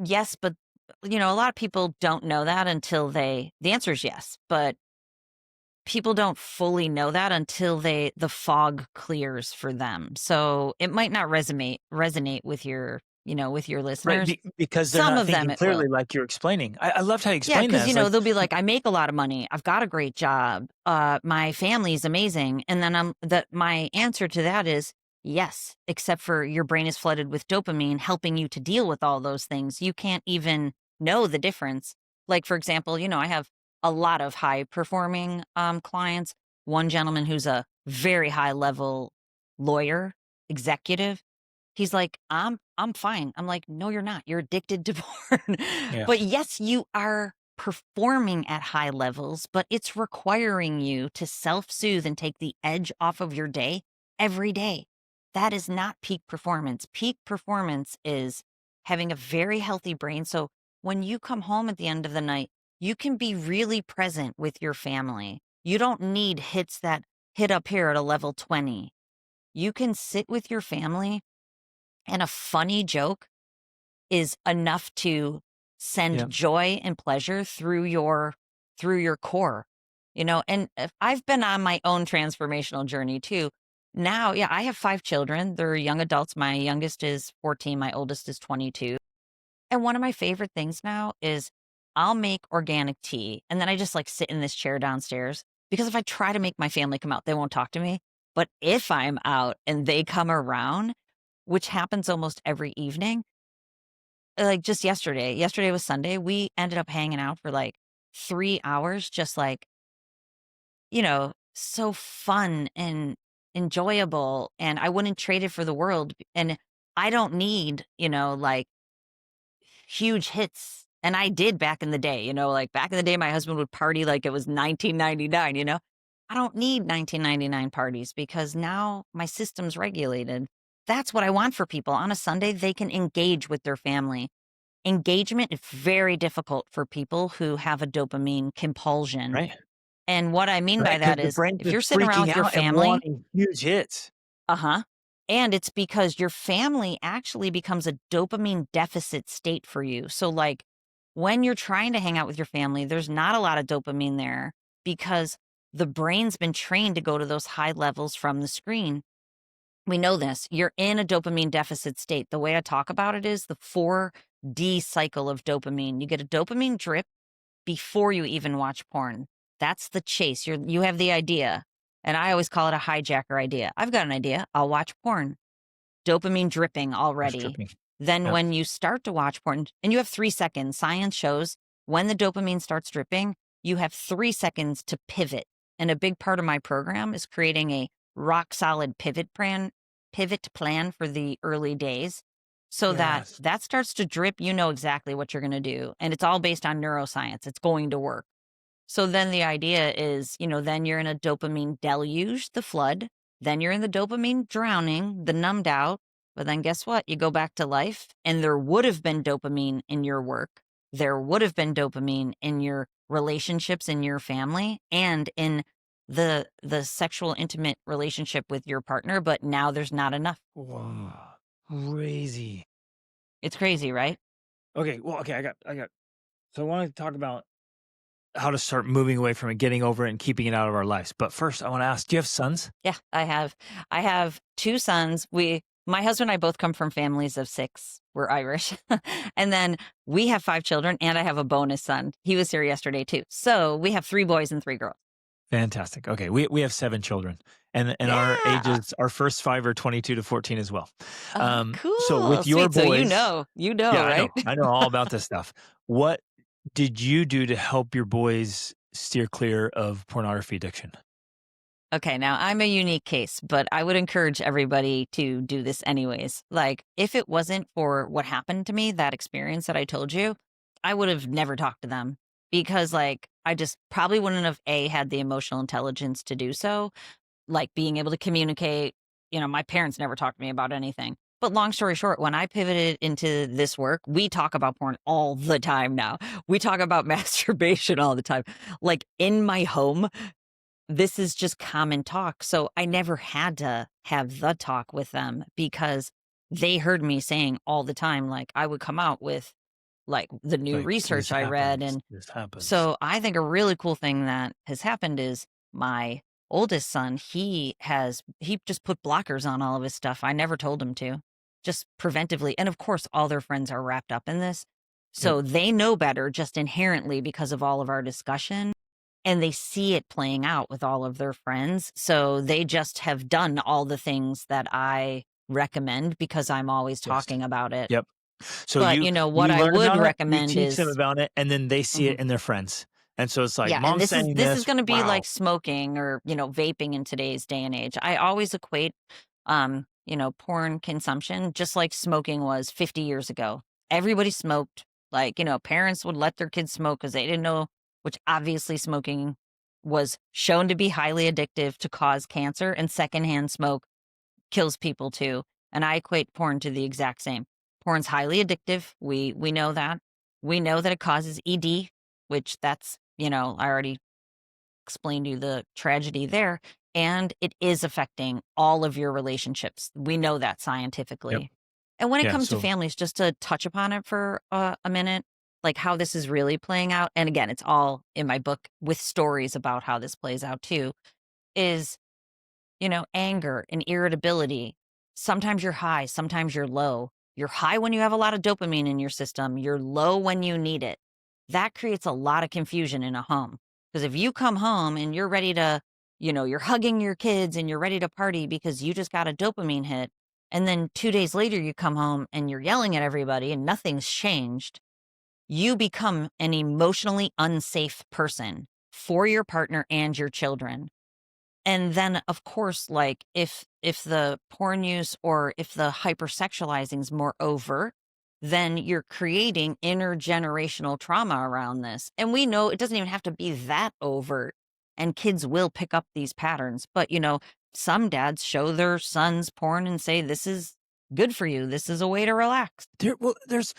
S2: Yes, but a lot of people don't know that until the answer is yes, but people don't fully know that until the fog clears for them. So it might not resonate with your
S1: Right.
S2: listeners.
S1: Because they're
S2: Some
S1: not
S2: of them
S1: thinking
S2: it will.
S1: clearly like you're explaining. I loved how you
S2: Yeah,
S1: explained that.
S2: because
S1: It's like,
S2: they'll be like, I make a lot of money. I've got a great job. My family's amazing. And then my answer to that is yes, except for your brain is flooded with dopamine, helping you to deal with all those things. You can't even know the difference. Like, for example, I have a lot of high performing clients. One gentleman who's a very high level lawyer, executive. He's like, I'm fine. I'm like, no, you're not. You're addicted to porn.
S1: yeah.
S2: But yes, you are performing at high levels, but it's requiring you to self-soothe and take the edge off of your day every day. That is not peak performance. Peak performance is having a very healthy brain. So when you come home at the end of the night, you can be really present with your family. You don't need hits that hit up here at a level 20. You can sit with your family, and a funny joke is enough to
S1: Yeah.
S2: send joy and pleasure through your core. And I've been on my own transformational journey too. Now, yeah, I have 5 children. They're young adults. My youngest is 14, my oldest is 22. And one of my favorite things now is I'll make organic tea, and then I just like sit in this chair downstairs, because if I try to make my family come out, they won't talk to me. But if I'm out and they come around, which happens almost every evening, like just yesterday was Sunday, we ended up hanging out for like 3 hours, just like, so fun and enjoyable, and I wouldn't trade it for the world, and I don't need, like huge hits, and I did back in the day, like back in the day, my husband would party like it was 1999, I don't need 1999 parties because now my system's regulated. That's what I want for people. On a Sunday, they can engage with their family. Engagement is very difficult for people who have a dopamine compulsion.
S1: Right.
S2: And what I mean by
S1: Right. Because
S2: that
S1: the
S2: is
S1: brain's
S2: if
S1: just
S2: you're sitting around
S1: freaking
S2: with your
S1: out and
S2: family,
S1: wanting huge hits.
S2: uh-huh. And it's because your family actually becomes a dopamine deficit state for you. So like when you're trying to hang out with your family, there's not a lot of dopamine there because the brain's been trained to go to those high levels from the screen. We know this. You're in a dopamine deficit state. The way I talk about it is the 4D cycle of dopamine. You get a dopamine drip before you even watch porn. That's the chase. You have the idea. And I always call it a hijacker idea. I've got an idea. I'll watch porn. Dopamine dripping
S1: That's
S2: already.
S1: tripping.
S2: Then
S1: Yep.
S2: when you start to watch porn, and you have 3 seconds, science shows when the dopamine starts dripping, you have 3 seconds to pivot. And a big part of my program is creating a rock solid pivot plan for the early days so that
S1: Yes.
S2: that starts to drip, you know exactly what you're going to do. And it's all based on neuroscience. It's going to work. So then the idea is, then you're in a dopamine deluge, the flood. Then you're in the dopamine drowning, the numbed out. But then guess what? You go back to life and there would have been dopamine in your work. There would have been dopamine in your relationships, in your family, and in the sexual intimate relationship with your partner. But now there's not enough.
S1: Wow. Crazy.
S2: It's crazy, right?
S1: Okay. Well, okay. So I want to talk about how to start moving away from it, getting over it, and keeping it out of our lives. But first, I want to ask, do you have sons?
S2: Yeah, I have 2 sons. My husband and I both come from families of 6. We're Irish. And then we have 5 children, and I have a bonus son. He was here yesterday too. So we have 3 boys and 3 girls.
S1: Fantastic. Okay. We have 7 children, and our
S2: Yeah.
S1: ages, our first 5 are 22 to 14 as well.
S2: Oh,
S1: So with
S2: cool.
S1: your
S2: Sweet. So
S1: boys, yeah,
S2: right?
S1: I know all about this stuff. What did you do to help your boys steer clear of pornography addiction?
S2: Okay, now I'm a unique case, but I would encourage everybody to do this anyways. Like, if it wasn't for what happened to me, that experience that I told you, I would have never talked to them because, like, I just probably wouldn't have had the emotional intelligence to do so, like being able to communicate. My parents never talked to me about anything. But long story short, when I pivoted into this work, we talk about porn all the time now. We talk about masturbation all the time. Like in my home, this is just common talk. So I never had to have the talk with them because they heard me saying all the time, like I would come out with like the new
S1: Like,
S2: research I read. And
S1: this happens.
S2: so I think a really cool thing that has happened is my oldest son, he just put blockers on all of his stuff. I never told him to, just preventively. And of course, all their friends are wrapped up in this.
S1: Yep.
S2: So they know better just inherently because of all of our discussion. And they see it playing out with all of their friends. So they just have done all the things that I recommend because I'm always
S1: Yes.
S2: talking about it.
S1: Yep. So
S2: But, what
S1: you
S2: I
S1: learn
S2: would
S1: about it, you
S2: recommend
S1: teach them
S2: is
S1: about it, and then they see
S2: Mhm.
S1: it in their friends. And so it's like,
S2: Yeah, and
S1: mom's
S2: this is
S1: saying
S2: this is
S1: this.
S2: gonna be
S1: Wow.
S2: like smoking or, vaping in today's day and age. I always equate, porn consumption just like smoking was 50 years ago. Everybody smoked. Like, parents would let their kids smoke because they didn't know, which obviously smoking was shown to be highly addictive to cause cancer, and secondhand smoke kills people too. And I equate porn to the exact same. Porn's highly addictive. We know that. We know that it causes ED, which that's, I already explained to you the tragedy there. And it is affecting all of your relationships. We know that
S1: Yep.
S2: scientifically. And when it
S1: Yeah.
S2: comes to
S1: So
S2: families, just to touch upon it for a minute, like how this is really playing out. And again, it's all in my book with stories about how this plays out too, is anger and irritability. Sometimes you're high, sometimes you're low. You're high when you have a lot of dopamine in your system, you're low when you need it. That creates a lot of confusion in a home. Because if you come home and you're ready to, you're hugging your kids and you're ready to party because you just got a dopamine hit, and then 2 days later you come home and you're yelling at everybody and nothing's changed, you become an emotionally unsafe person for your partner and your children. And then, of course, like if the porn use or if the hypersexualizing is more overt, then you're creating intergenerational trauma around this. And we know it doesn't even have to be that overt, and kids will pick up these patterns. But, some dads show their sons porn and say, this is good for you. This is a way to relax.
S1: there's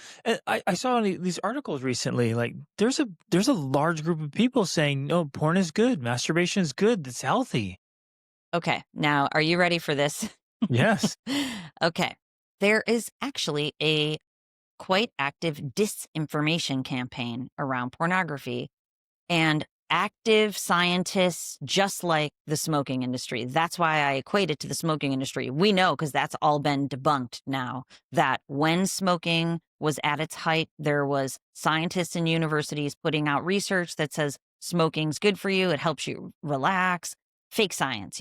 S1: I saw these articles recently. Like there's a large group of people saying no, porn is good, masturbation is good, it's healthy.
S2: Okay. Now, are you ready for this?
S1: Yes.
S2: Okay. There is actually a quite active disinformation campaign around pornography, and active scientists, just like the smoking industry. That's why I equate it to the smoking industry. We know, because that's all been debunked now, that when smoking was at its height, there was scientists in universities putting out research that says smoking's good for you, it helps you relax. Fake science.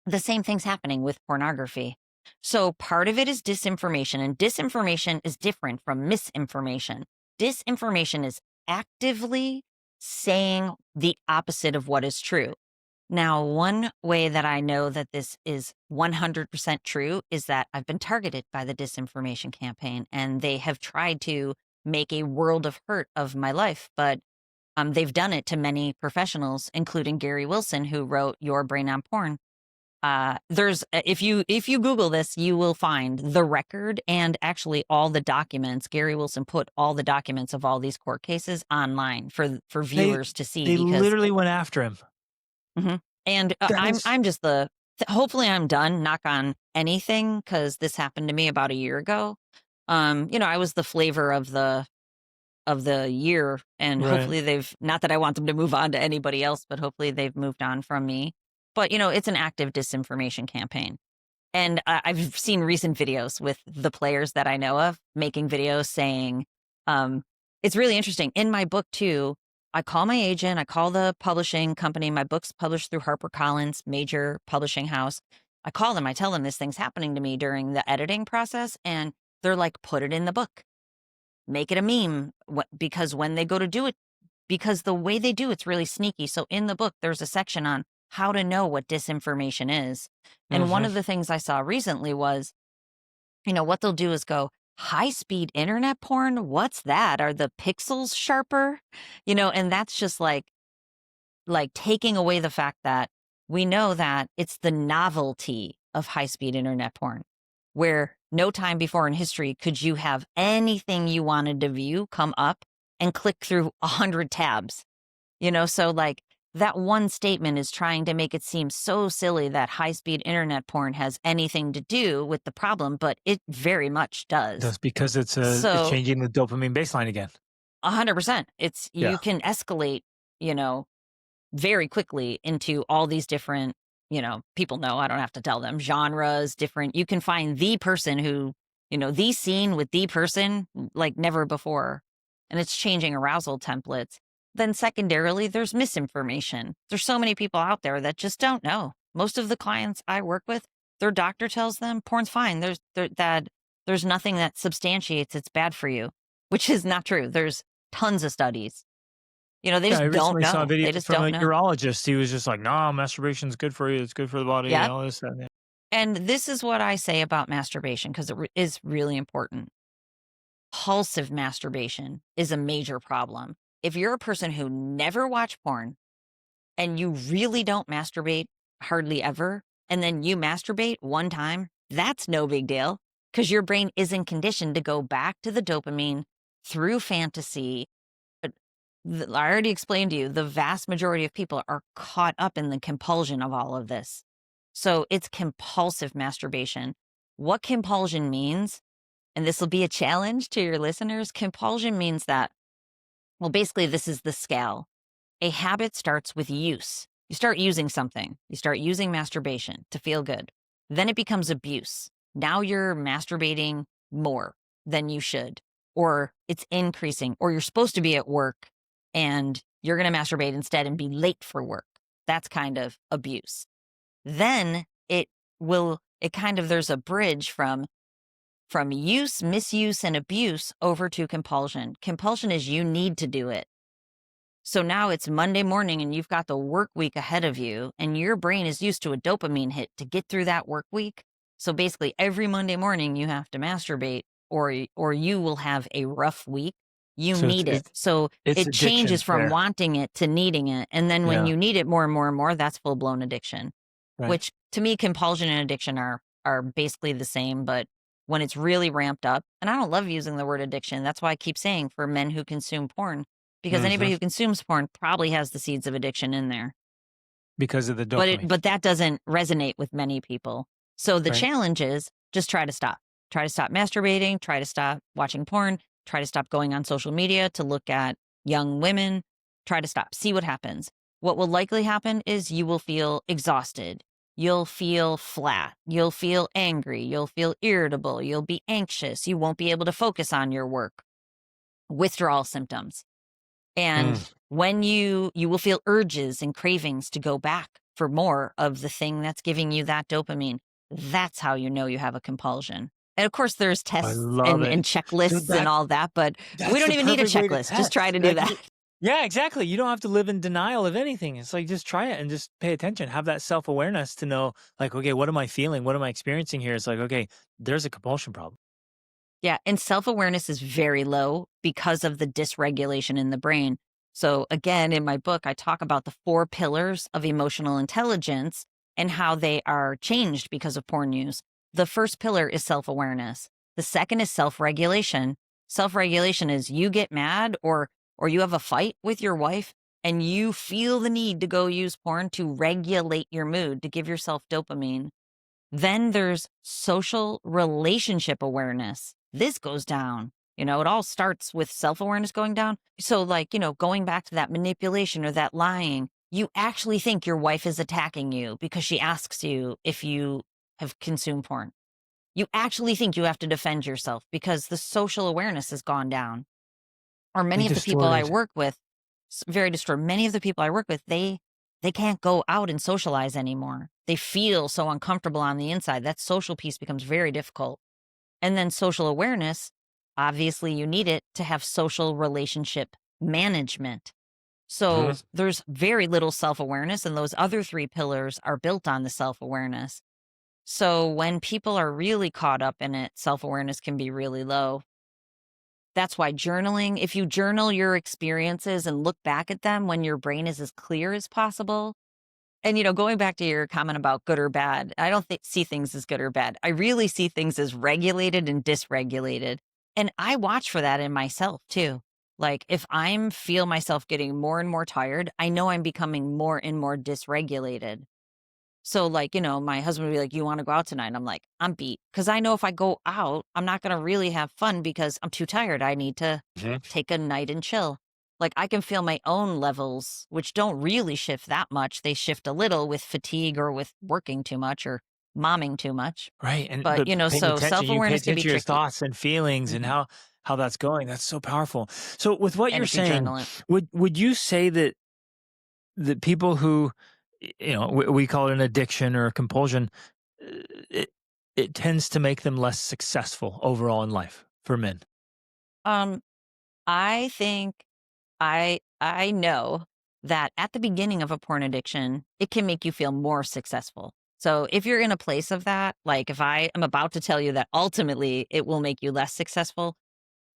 S2: The same thing's happening with pornography. So part of it is disinformation, and disinformation is different from misinformation. Disinformation is actively saying the opposite of what is true. Now, one way that I know that this is 100% true is that I've been targeted by the disinformation campaign, and they have tried to make a world of hurt of my life. But they've done it to many professionals, including Gary Wilson, who wrote Your Brain on Porn. There's if you Google this, you will find the record and actually all the documents. Gary Wilson put all the documents of all these court cases online for
S1: They
S2: viewers to see,
S1: they
S2: because
S1: literally went after him.
S2: Mhm. And
S1: That
S2: I'm
S1: is
S2: I'm just the hopefully I'm done, knock on anything, because this happened to me about a year ago. I was the flavor of the year, and
S1: right.
S2: hopefully they've, not that I want them to move on to anybody else, but hopefully they've moved on from me. But it's an active disinformation campaign. And I've seen recent videos with the players that I know of making videos saying, um, it's really interesting. In my book too, I call my agent, I call the publishing company. My book's published through HarperCollins, major publishing house. I call them, I tell them this thing's happening to me during the editing process, and they're like, put it in the book, make it a meme, because when they go to do it, because the way they do it's really sneaky. So in the book, there's a section on how to know what disinformation is. And one
S1: Mhm.
S2: of the things I saw recently was, what they'll do is go, high speed internet porn? What's that? Are the pixels sharper? And that's just like taking away the fact that we know that it's the novelty of high speed internet porn, where no time before in history could you have anything you wanted to view come up and click through 100 tabs. So like that one statement is trying to make it seem so silly that high-speed internet porn has anything to do with the problem, but it very much does.
S1: That's because it's
S2: So
S1: changing the dopamine baseline again.
S2: 100%.
S1: Yeah.
S2: You can escalate, very quickly into all these different, people know, I don't have to tell them, genres, different. You can find the person who, the scene with the person like never before. And it's changing arousal templates. Then secondarily, there's misinformation. There's so many people out there that just don't know. Most of the clients I work with, their doctor tells them porn's fine. There's nothing that substantiates it's bad for you, which is not true. There's tons of studies. They
S1: I
S2: just don't
S1: recently saw a
S2: know.
S1: video
S2: They just
S1: from
S2: don't
S1: a
S2: know.
S1: urologist. He was just like, "No, masturbation's good for you. It's good for the body."
S2: Yeah.
S1: And all this. That, and the-"
S2: And this is what I say about masturbation because it is really important. Compulsive masturbation is a major problem. If you're a person who never watched porn and you really don't masturbate hardly ever, and then you masturbate one time, that's no big deal because your brain isn't conditioned to go back to the dopamine through fantasy. I already explained to you, the vast majority of people are caught up in the compulsion of all of this. So it's compulsive masturbation. What compulsion means, and this will be a challenge to your listeners, compulsion means that, well, basically, this is the scale. A habit starts with use. You start using something. You start using masturbation to feel good. Then it becomes abuse. Now you're masturbating more than you should, or it's increasing, or you're supposed to be at work and you're going to masturbate instead and be late for work. That's kind of abuse. Then there's a bridge from use, misuse, and abuse over to compulsion. Compulsion is you need to do it. So now it's Monday morning and you've got the work week ahead of you and your brain is used to a dopamine hit to get through that work week. So basically every Monday morning you have to masturbate or you will have a rough week. You
S1: So
S2: need it. So
S1: it's
S2: it changes
S1: addiction
S2: from
S1: there.
S2: wanting it to needing it. And then when
S1: Yeah.
S2: you need it more and more and more, that's full-blown addiction,
S1: Right.
S2: which to me, compulsion and addiction are basically the same, but when it's really ramped up, and I don't love using the word addiction. That's why I keep saying for men who consume porn, because anybody who consumes porn probably has the seeds of addiction in there.
S1: Because of the dopamine.
S2: But that doesn't resonate with many people. So the
S1: Right.
S2: challenge is just try to stop. Try to stop masturbating, try to stop watching porn, try to stop going on social media to look at young women, try to stop, see what happens. What will likely happen is you will feel exhausted. You'll feel flat. You'll feel angry. You'll feel irritable. You'll be anxious. You won't be able to focus on your work. Withdrawal symptoms. And when you will feel urges and cravings to go back for more of the thing that's giving you that dopamine. That's how you know you have a compulsion. And of course, there's tests and checklists and all that, but we don't even need a checklist. Just try to do that.
S1: Yeah, exactly. You don't have to live in denial of anything. It's like, just try it and just pay attention. Have that self-awareness to know, like, okay, what am I feeling? What am I experiencing here? It's like, okay, there's a compulsion problem.
S2: Yeah, and self-awareness is very low because of the dysregulation in the brain. So again, in my book, I talk about the 4 pillars of emotional intelligence and how they are changed because of porn use. The first pillar is self-awareness. The second is self-regulation. Self-regulation is you get mad or you have a fight with your wife and you feel the need to go use porn to regulate your mood, to give yourself dopamine. Then there's social relationship awareness. This goes down. It all starts with self-awareness going down. So like, going back to that manipulation or that lying, you actually think your wife is attacking you because she asks you if you have consumed porn. You actually think you have to defend yourself because the social awareness has gone down. Or many of the people I work with, very distorted. Many of the people I work with, they can't go out and socialize anymore. They feel so uncomfortable on the inside. That social piece becomes very difficult. And then social awareness, obviously you need it to have social relationship management. So there's very little self-awareness, and those other 3 pillars are built on the self-awareness. So when people are really caught up in it, self-awareness can be really low. That's why journaling, if you journal your experiences and look back at them when your brain is as clear as possible, And, going back to your comment about good or bad, I don't see things as good or bad. I really see things as regulated and dysregulated. And I watch for that in myself too. Like if I'm feel myself getting more and more tired, I know I'm becoming more and more dysregulated. So like, my husband would be like, "You want to go out tonight?" And I'm like, "I'm beat." Because I know if I go out, I'm not going to really have fun because I'm too tired. I need to
S1: Mhm.
S2: take a night and chill. Like I can feel my own levels, which don't really shift that much. They shift a little with fatigue or with working too much or momming too much.
S1: Right. And
S2: But,
S1: but paying
S2: so
S1: attention, you pay
S2: self-awareness can be
S1: attention to your
S2: tricky.
S1: thoughts and feelings and
S2: Mhm.
S1: how that's going. That's so powerful. So with what
S2: And
S1: you're
S2: if you
S1: saying,
S2: journal it.
S1: would you say that the people who we call it an addiction or a compulsion, it it tends to make them less successful overall in life for men?
S2: Um, I think I know that at the beginning of a porn addiction, it can make you feel more successful. So if you're in a place of that, like if I am about to tell you that ultimately it will make you less successful,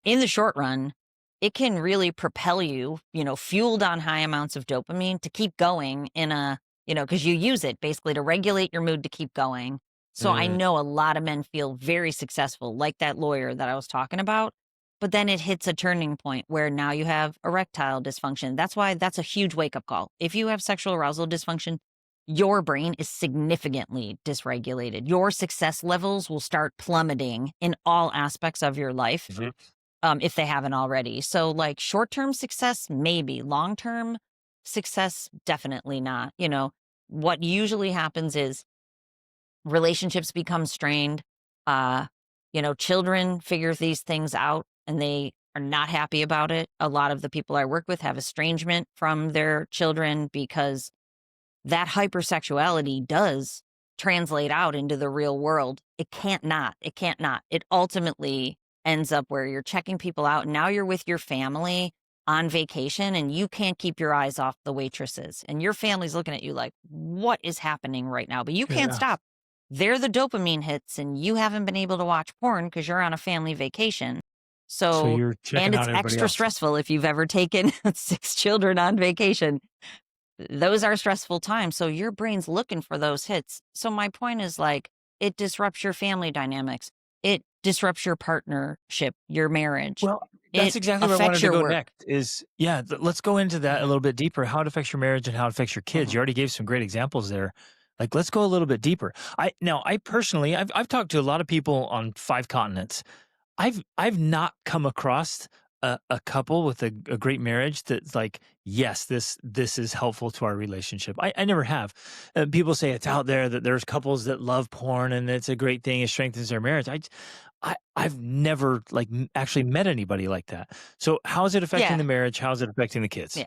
S2: in the short run, it can really propel you, fueled on high amounts of dopamine to keep going because you use it basically to regulate your mood to keep going. So I
S1: Mm,
S2: know a lot of men feel very successful, like that lawyer that I was talking about. But then it hits a turning point where now you have erectile dysfunction. That's why that's a huge wake up call. If you have sexual arousal dysfunction, your brain is significantly dysregulated. Your success levels will start plummeting in all aspects of your life
S1: mhm.
S2: if they haven't already. So, like short-term success, maybe. Long-term success, definitely not. What usually happens is relationships become strained. Uh, children figure these things out and they are not happy about it. A lot of the people I work with have estrangement from their children because that hypersexuality does translate out into the real world. It can't not. It can't not. It ultimately ends up where you're checking people out. And now you're with your family on vacation and you can't keep your eyes off the waitresses. And your family's looking at you like, what is happening right now? But you can't
S1: Yeah.
S2: stop. They're the dopamine hits, and you haven't been able to watch porn because you're on a family vacation.
S1: So
S2: So,
S1: you're
S2: and
S1: checking
S2: it's
S1: out everybody
S2: extra
S1: else.
S2: stressful if you've ever taken 6 children on vacation. Those are stressful times, so your brain's looking for those hits. So my point is like it disrupts your family dynamics. It disrupts your partnership, your marriage.
S1: Well, that's
S2: It
S1: exactly where I
S2: affects
S1: wanted to
S2: your
S1: go
S2: work.
S1: next is, yeah, let's go into that a
S2: Mhm,
S1: little bit deeper, how it affects your marriage and how it affects your kids.
S2: mhm,
S1: You already gave some great examples there. Like, let's go a little bit deeper. I personally, I've talked to a lot of people on 5 continents. I've not come across a couple with a great marriage that's like, yes, this is helpful to our relationship. I never have. People say it's out there that there's couples that love porn and it's a great thing. It strengthens their marriage. I've never like actually met anybody like that. So how is it affecting
S2: yeah,
S1: the marriage? How is it affecting the kids?
S2: yeah.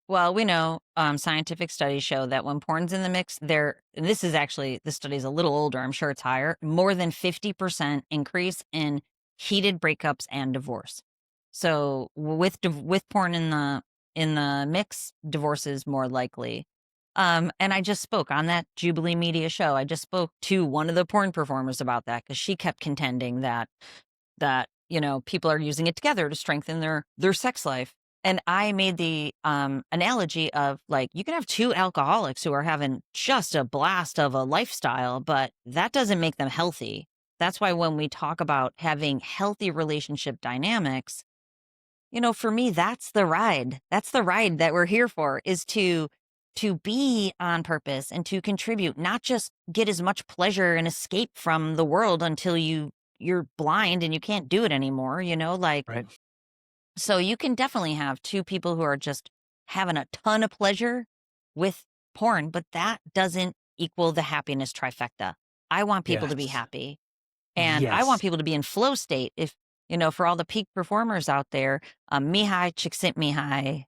S2: Well, we know scientific studies show that when porn's in the mix, and this is actually, this study's a little older, I'm sure it's higher, more than 50% increase in heated breakups and divorce. So with porn in the mix, divorce is more likely. And I just spoke on that Jubilee Media show. I just spoke to one of the porn performers about that because she kept contending that people are using it together to strengthen their sex life. And I made the analogy of like you can have two alcoholics who are having just a blast of a lifestyle, but that doesn't make them healthy. That's why when we talk about having healthy relationship dynamics, for me, that's the ride. That's the ride that we're here for, is to be on purpose and to contribute, not just get as much pleasure and escape from the world until you're blind and you can't do it anymore, like
S1: Right.
S2: so you can definitely have two people who are just having a ton of pleasure with porn, but that doesn't equal the happiness trifecta. I want people to be
S1: Yes.
S2: happy. And I want
S1: Yes.
S2: people to be in flow state. If, for all the peak performers out there, Mihai Csikszentmihalyi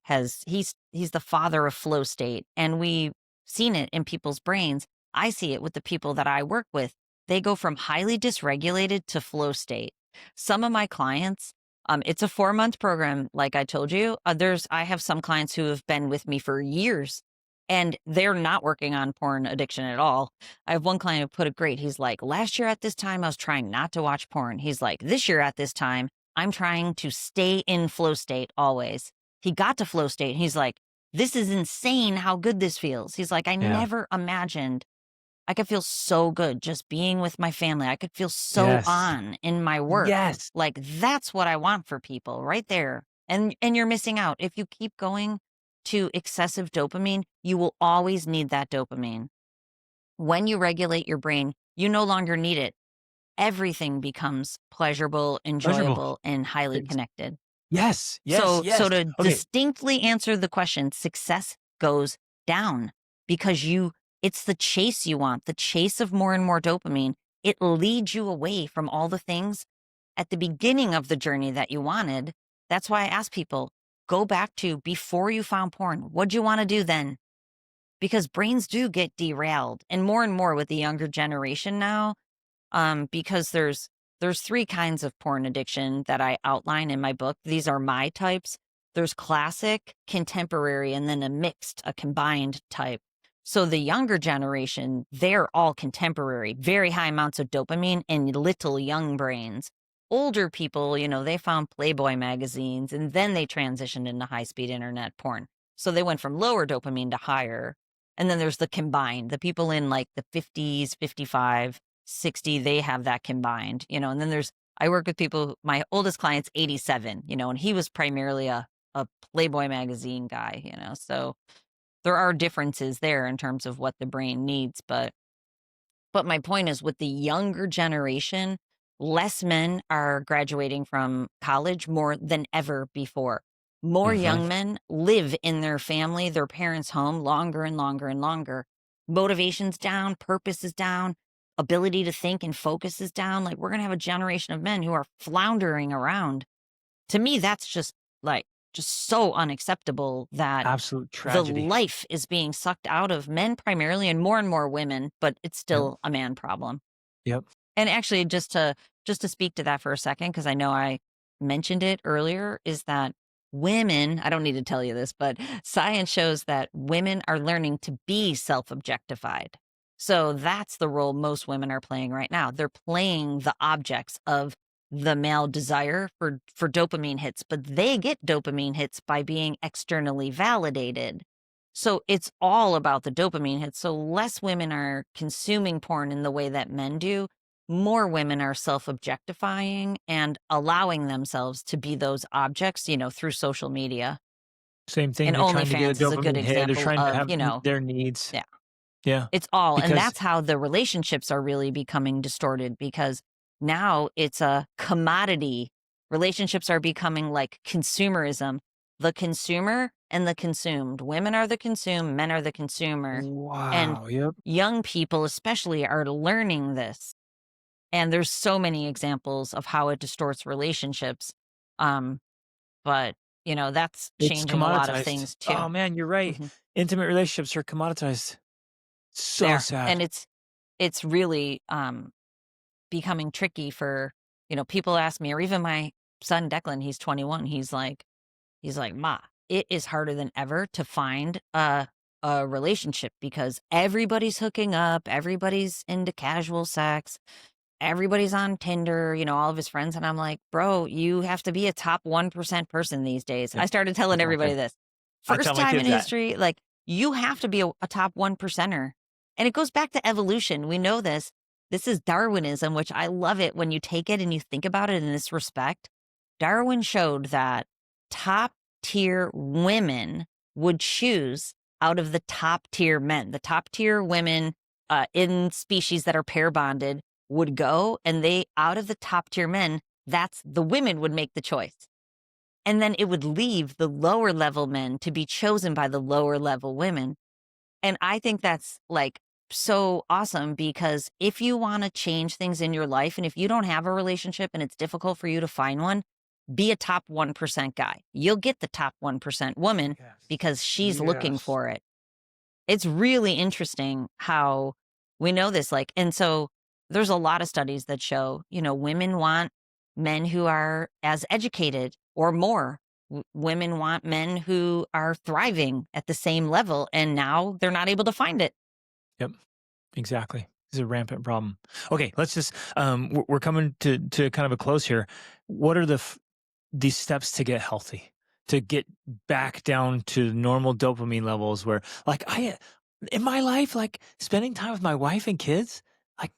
S2: he's the father of flow state. And we've seen it in people's brains. I see it with the people that I work with. They go from highly dysregulated to flow state. Some of my clients, it's a 4-month program, like I told you. I have some clients who have been with me for years and they're not working on porn addiction at all. I have one client who put it great. He's like, last year at this time, I was trying not to watch porn. He's like, this year at this time, I'm trying to stay in flow state always. He got to flow state. And he's like, this is insane how good this feels. He's like, I never imagined I could feel so good just being with my family. I could feel so on in my work.
S1: Yes.
S2: Like, that's what I want for people right there. And you're missing out. If you keep going to excessive dopamine, you will always need that dopamine. When you regulate your brain, you no longer need it. Everything becomes pleasurable, enjoyable, and highly connected.
S1: Yes.
S2: So to distinctly answer the question, success goes down because it's the chase you want, the chase of more and more dopamine. It leads you away from all the things at the beginning of the journey that you wanted. That's why I ask people, go back to before you found porn. What'd you want to do then? Because brains do get derailed, and more with the younger generation now, because there's 3 kinds of porn addiction that I outline in my book. These are my types. There's classic, contemporary, and then a combined type. So the younger generation, they're all contemporary, very high amounts of dopamine and little young brains. Older people, they found Playboy magazines, and then they transitioned into high-speed internet porn. So they went from lower dopamine to higher. And then there's the combined, the people in like the 50s, 55, 60, they have that combined, and then I work with people, my oldest client's 87, and he was primarily a Playboy magazine guy, so there are differences there in terms of what the brain needs. But my point is, with the younger generation, less men are graduating from college more than ever before. More young men live in their family, their parents' home longer and longer and longer. Motivation's down, purpose is down, ability to think and focus is down. Like, we're going to have a generation of men who are floundering around. To me, that's just so unacceptable that
S1: absolute tragedy.
S2: The life is being sucked out of men primarily, and more women, but it's still a man problem.
S1: Yep.
S2: And actually, just to speak to that for a second, because I know I mentioned it earlier, is that women, I don't need to tell you this, but science shows that women are learning to be self-objectified. So that's the role most women are playing right now. They're playing the objects of the male desire for dopamine hits, but they get dopamine hits by being externally validated. So it's all about the dopamine hits. So less women are consuming porn in the way that men do. More women are self-objectifying and allowing themselves to be those objects, through social media.
S1: Same thing.
S2: And OnlyFans is a good example
S1: They're trying
S2: of,
S1: to have their needs.
S2: Yeah.
S1: Yeah.
S2: It's all. And that's how the relationships are really becoming distorted, because now it's a commodity. Relationships are becoming like consumerism. The consumer and the consumed. Women are the consumed, men are the consumer.
S1: Wow.
S2: And young people especially are learning this. And there's so many examples of how it distorts relationships. But, that's changing a lot of things too.
S1: Oh man, you're right. Intimate relationships are commoditized. So sad.
S2: And it's really becoming tricky for, people ask me, or even my son Declan, he's 21. He's like, Ma, it is harder than ever to find a relationship because everybody's hooking up, everybody's into casual sex, everybody's on Tinder, all of his friends. And I'm like, bro, you have to be a top 1% person these days. I started telling everybody this. First time in history, like, you have to be a top 1%er. And it goes back to evolution. We know this. This is Darwinism, which I love it when you take it and you think about it in this respect. Darwin showed that top tier women would choose out of the top tier men. The top tier women in species that are pair bonded would go, and they, out of the top tier men, that's the women would make the choice. And then it would leave the lower level men to be chosen by the lower level women. And I think that's like so awesome, because if you want to change things in your life, and if you don't have a relationship and it's difficult for you to find one, be a top 1% guy. You'll get the top 1% woman because she's looking for it. It's really interesting how we know this. Like, and so there's a lot of studies that show, women want men who are as educated or more. Women want men who are thriving at the same level, and now they're not able to find it.
S1: Yep, exactly. It's a rampant problem. Okay, let's just, we're coming to kind of a close here. What are these steps to get healthy, to get back down to normal dopamine levels where like in my life, like spending time with my wife and kids, like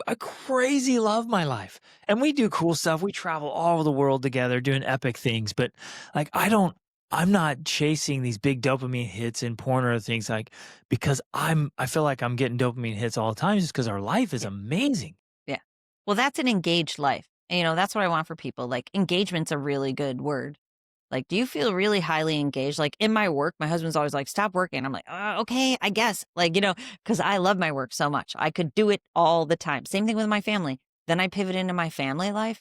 S1: I crazy love my life. And we do cool stuff. We travel all over the world together doing epic things, but like I'm not chasing these big dopamine hits in porn or things like because I feel like I'm getting dopamine hits all the time just because our life is
S2: Yeah.
S1: amazing.
S2: Yeah. Well, that's an engaged life. And, that's what I want for people. Like engagement's a really good word. Like, do you feel really highly engaged? Like in my work, my husband's always like, stop working. I'm like, okay, I guess. Like, because I love my work so much. I could do it all the time. Same thing with my family. Then I pivot into my family life.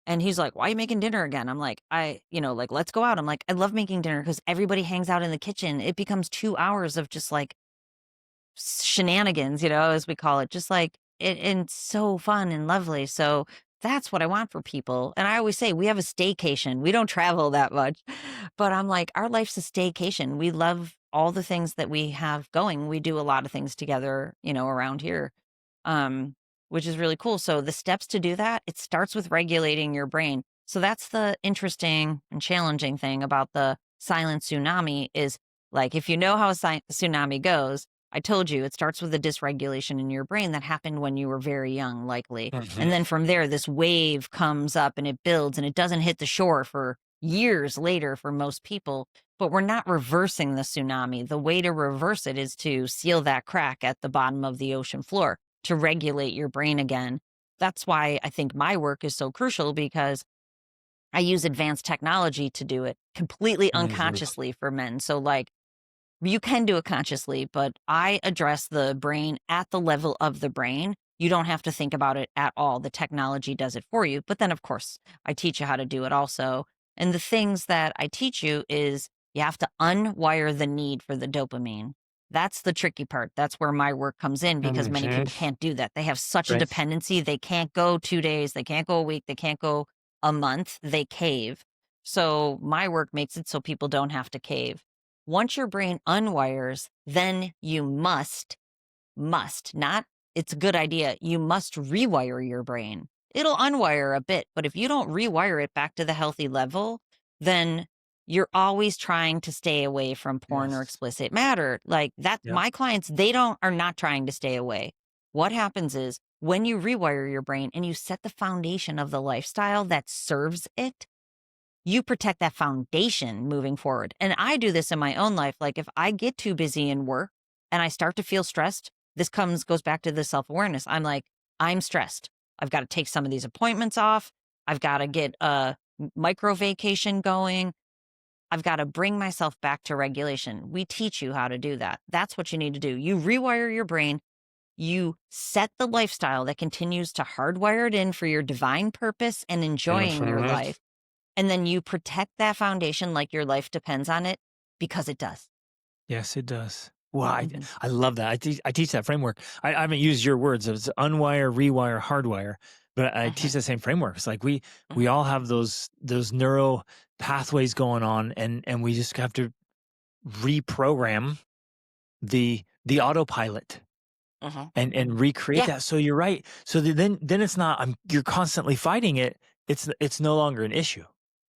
S2: And he's like, why are you making dinner again? I'm like, like, let's go out. I'm like, I love making dinner because everybody hangs out in the kitchen. It becomes 2 hours of just like shenanigans, as we call it, just like it, and it's so fun and lovely. So that's what I want for people. And I always say we have a staycation. We don't travel that much, but I'm like, our life's a staycation. We love all the things that we have going. We do a lot of things together, around here, um, which is really cool. So the steps to do that, it starts with regulating your brain. So that's the interesting and challenging thing about the silent tsunami is like, if you know how a tsunami goes, I told you it starts with a dysregulation in your brain that happened when you were very young, likely.
S1: Mhm.
S2: And then from there, this wave comes up and it builds and it doesn't hit the shore for years later for most people. But we're not reversing the tsunami. The way to reverse it is to seal that crack at the bottom of the ocean floor to regulate your brain again. That's why I think my work is so crucial because I use advanced technology to do it completely
S1: Mhm.
S2: unconsciously for men. So, like, you can do it consciously, but I address the brain at the level of the brain. You don't have to think about it at all. The technology does it for you. But then, of course, I teach you how to do it also. And the things that I teach you is you have to unwire the need for the dopamine. That's the tricky part. That's where my work comes in because many
S1: Mhm.
S2: people can't do that. They have such a
S1: Right.
S2: dependency. They can't go 2 days. They can't go a week. They can't go a month. They cave. So my work makes it so people don't have to cave. Once your brain unwires, then you must not, it's a good idea. You must rewire your brain. It'll unwire a bit, but if you don't rewire it back to the healthy level, then you're always trying to stay away from porn or
S1: Yes.
S2: explicit matter. Like that,
S1: Yep.
S2: my clients, they are not trying to stay away. What happens is when you rewire your brain and you set the foundation of the lifestyle that serves it, you protect that foundation moving forward. And I do this in my own life. Like if I get too busy in work and I start to feel stressed, this goes back to the self-awareness. I'm like, I'm stressed. I've got to take some of these appointments off. I've got to get a micro vacation going. I've got to bring myself back to regulation. We teach you how to do that. That's what you need to do. You rewire your brain. You set the lifestyle that continues to hardwire it in for your divine purpose and enjoying your
S1: Mhm.
S2: life. And then you protect that foundation like your life depends on it because it does.
S1: Yes, it does. Well,
S2: Mhm.
S1: I love that. I teach that framework. I haven't used your words. It's unwire, rewire, hardwire, but I teach
S2: Mhm.
S1: the same framework. It's like we
S2: Mhm.
S1: all have those neuro pathways going on, and we just have to reprogram the autopilot
S2: Mhm.
S1: and recreate
S2: Yeah,
S1: that. So you're right. So then it's not you're constantly fighting it. It's no longer an issue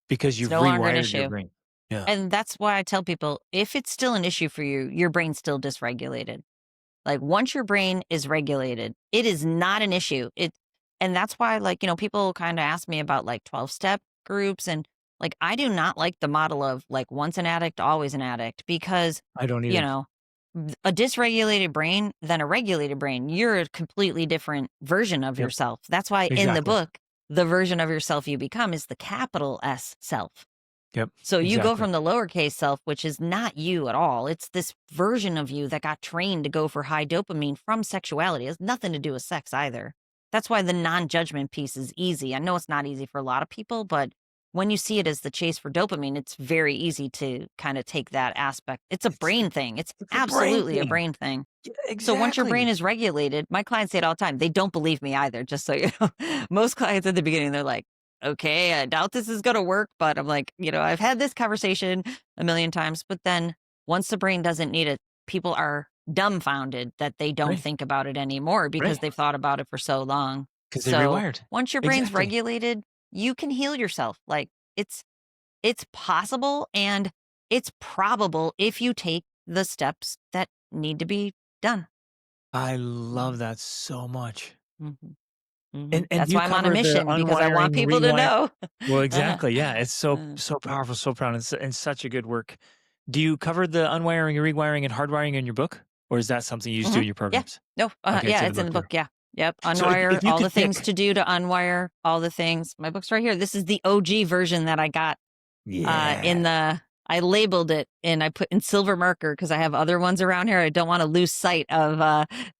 S1: because
S2: it's
S1: you've
S2: no longer an
S1: rewired your
S2: issue.
S1: brain. Yeah,
S2: And that's why I tell people if it's still an issue for you, your brain's still dysregulated. Like once your brain is regulated, it is not an issue. And that's why like, people kind of ask me about like 12-step groups and like I do not like the model of like once an addict, always an addict because,
S1: I don't
S2: you
S1: either.
S2: know, a dysregulated brain than a regulated brain. You're a completely different version of
S1: Yep,
S2: yourself. That's why in the
S1: exactly.
S2: book, the version of yourself you become is the capital S self.
S1: Yep,
S2: So you go
S1: exactly.
S2: from the lowercase self, which is not you at all. It's this version of you that got trained to go for high dopamine from sexuality. It has nothing to do with sex either. That's why the non-judgment piece is easy. I know it's not easy for a lot of people, but when you see it as the chase for dopamine, it's very easy to kind of take that aspect. It's a
S1: It's
S2: brain thing. It's
S1: it's a brain
S2: absolutely a
S1: thing.
S2: brain thing.
S1: Yeah,
S2: So once your brain
S1: exactly.
S2: is regulated, my clients say it all the time. They don't believe me either, just so you know. Most clients at the beginning, they're like, okay, I doubt this is going to work. But I'm like, I've had this conversation a million times. But then once the brain doesn't need it, people are dumbfounded that they don't
S1: Right,
S2: think about it anymore because
S1: right.
S2: they've thought about it for so long.
S1: Because they
S2: So
S1: rewired.
S2: once your brain's
S1: Exactly.
S2: regulated, you can heal yourself. Like it's it's possible, and it's probable if you take the steps that need to be done.
S1: I love that so much.
S2: Mhm.
S1: And
S2: That's
S1: you
S2: why I'm on a
S1: cover the
S2: mission, because I want
S1: unwiring,
S2: people to
S1: rewire.
S2: know.
S1: Well,
S2: Uh,
S1: exactly. Yeah, it's so
S2: uh,
S1: so powerful, so proud, and such a good work. Do you cover the unwiring, rewiring, and hardwiring in your book, or is that something you just do
S2: mhm.
S1: in your
S2: Yeah.
S1: programs?
S2: No,
S1: Okay, it's
S2: yeah,
S1: in the
S2: it's in
S1: book
S2: the
S1: too.
S2: book, yeah. Yep,
S1: So
S2: unwire,
S1: if you
S2: all the
S1: could
S2: things
S1: pick,
S2: to do to unwire, all the things. My book's right here. This is the OG version that I got,
S1: yeah,
S2: I labeled it and I put in silver marker because I have other ones around here. I don't want to lose sight of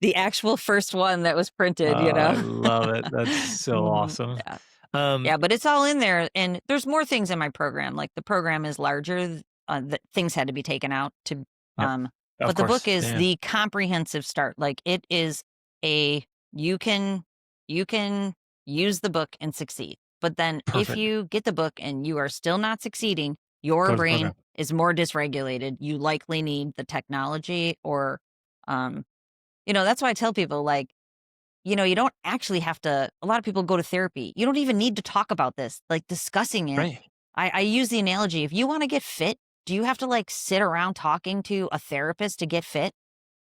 S2: the actual first one that was printed,
S1: I love it. That's so awesome.
S2: Yeah.
S1: Um,
S2: Yeah, but it's all in there. And there's more things in my program. Like, the program is larger. Things had to be taken out to,
S1: yep,
S2: um,
S1: of
S2: but the book
S1: course.
S2: is
S1: Yeah,
S2: the comprehensive start. Like, it is a, you can, you can use the book and succeed. But then if
S1: perfect.
S2: you get the book and you are still not succeeding, your
S1: Go to the
S2: brain
S1: program.
S2: is more dysregulated. You likely need the technology, or, um, that's why I tell people, like, you don't actually have to. A lot of people go to therapy. You don't even need to talk about this. Like, discussing it.
S1: Right.
S2: I use the analogy. If you want to get fit, do you have to, like, sit around talking to a therapist to get fit?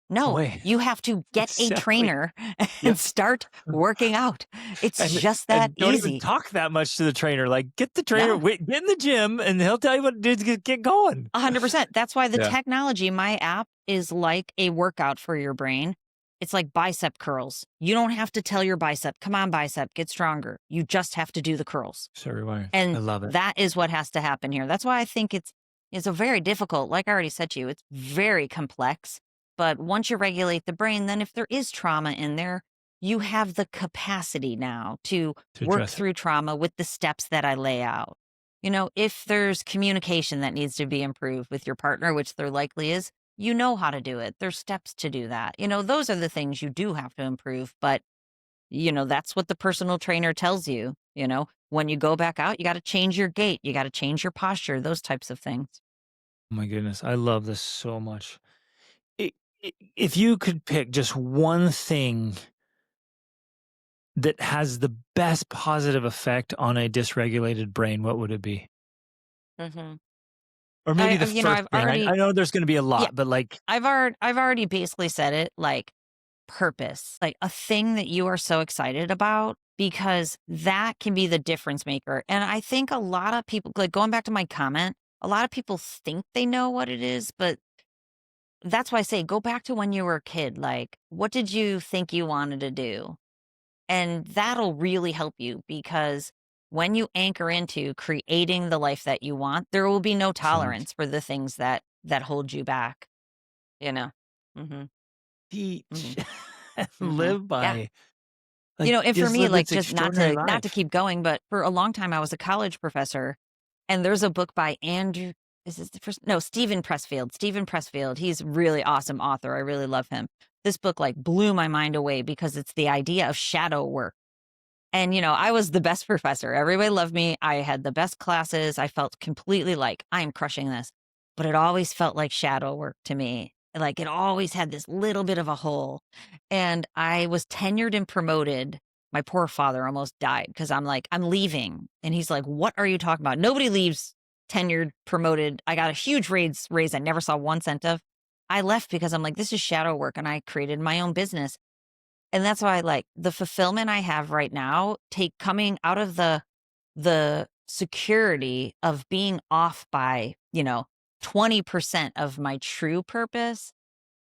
S1: No
S2: No,
S1: way.
S2: you have to get a
S1: Exactly.
S2: trainer and
S1: Yep.
S2: start working out. It's
S1: And
S2: just that
S1: and don't even
S2: easy.
S1: talk that much to the trainer. Like, get the trainer,
S2: No,
S1: wait, get in the gym, and he'll tell you what to do to get going.
S2: 100%. That's why the
S1: Yeah.
S2: technology, my app, is like a workout for your brain. It's like bicep curls. You don't have to tell your bicep, come on, bicep, get stronger. You just have to do the curls.
S1: So rewiring. I
S2: And
S1: love it.
S2: that is what has to happen here. That's why I think it's a very difficult, like I already said to you, it's very complex. But once you regulate the brain, then if there is trauma in there, you have the capacity now to
S1: To
S2: work
S1: address it.
S2: through trauma with the steps that I lay out. If there's communication that needs to be improved with your partner, which there likely is, you know how to do it. There's steps to do that. Those are the things you do have to improve. But that's what the personal trainer tells you. When you go back out, you got to change your gait, you got to change your posture, those types of things.
S1: Oh my goodness. I love this so much. I if you could pick just one thing that has the best positive effect on a dysregulated brain, what would it be?
S2: hmm
S1: Or maybe the first
S2: I've
S1: thing. I
S2: already,
S1: know there's gonna be a
S2: yeah,
S1: lot, but, like,
S2: I've already basically said it. Like, purpose, like a thing that you are so excited about, because that can be the difference maker. And I think a lot of people, like, going back to my comment, a lot of people think they know what it is, but that's why I say go back to when you were a kid. Like, what did you think you wanted to do? And that'll really help you, because when you anchor into creating the life that you want, there will be no
S1: excellent.
S2: tolerance for the things that hold you back, you know? Mhm.
S1: Teach
S2: Mhm.
S1: and
S2: Mhm.
S1: live
S2: Yeah.
S1: by, like,
S2: And for
S1: just
S2: me,
S1: live
S2: like,
S1: this
S2: just not
S1: extraordinary
S2: to
S1: life.
S2: keep going, but for a long time I was a college professor, and there's a book by is this the first? No, Stephen Pressfield. Stephen Pressfield. He's a really awesome author. I really love him. This book, like, blew my mind away because it's the idea of shadow work. And, I was the best professor. Everybody loved me. I had the best classes. I felt completely like I'm crushing this. But it always felt like shadow work to me. Like, it always had this little bit of a hole. And I was tenured and promoted. My poor father almost died because I'm like, I'm leaving. And he's like, what are you talking about? Nobody leaves tenured, promoted. I got a huge raise I never saw 1 cent of. I left because I'm like, this is shadow work. And I created my own business. And that's why, like, the fulfillment I have right now, coming out of the security of being off by, 20% of my true purpose,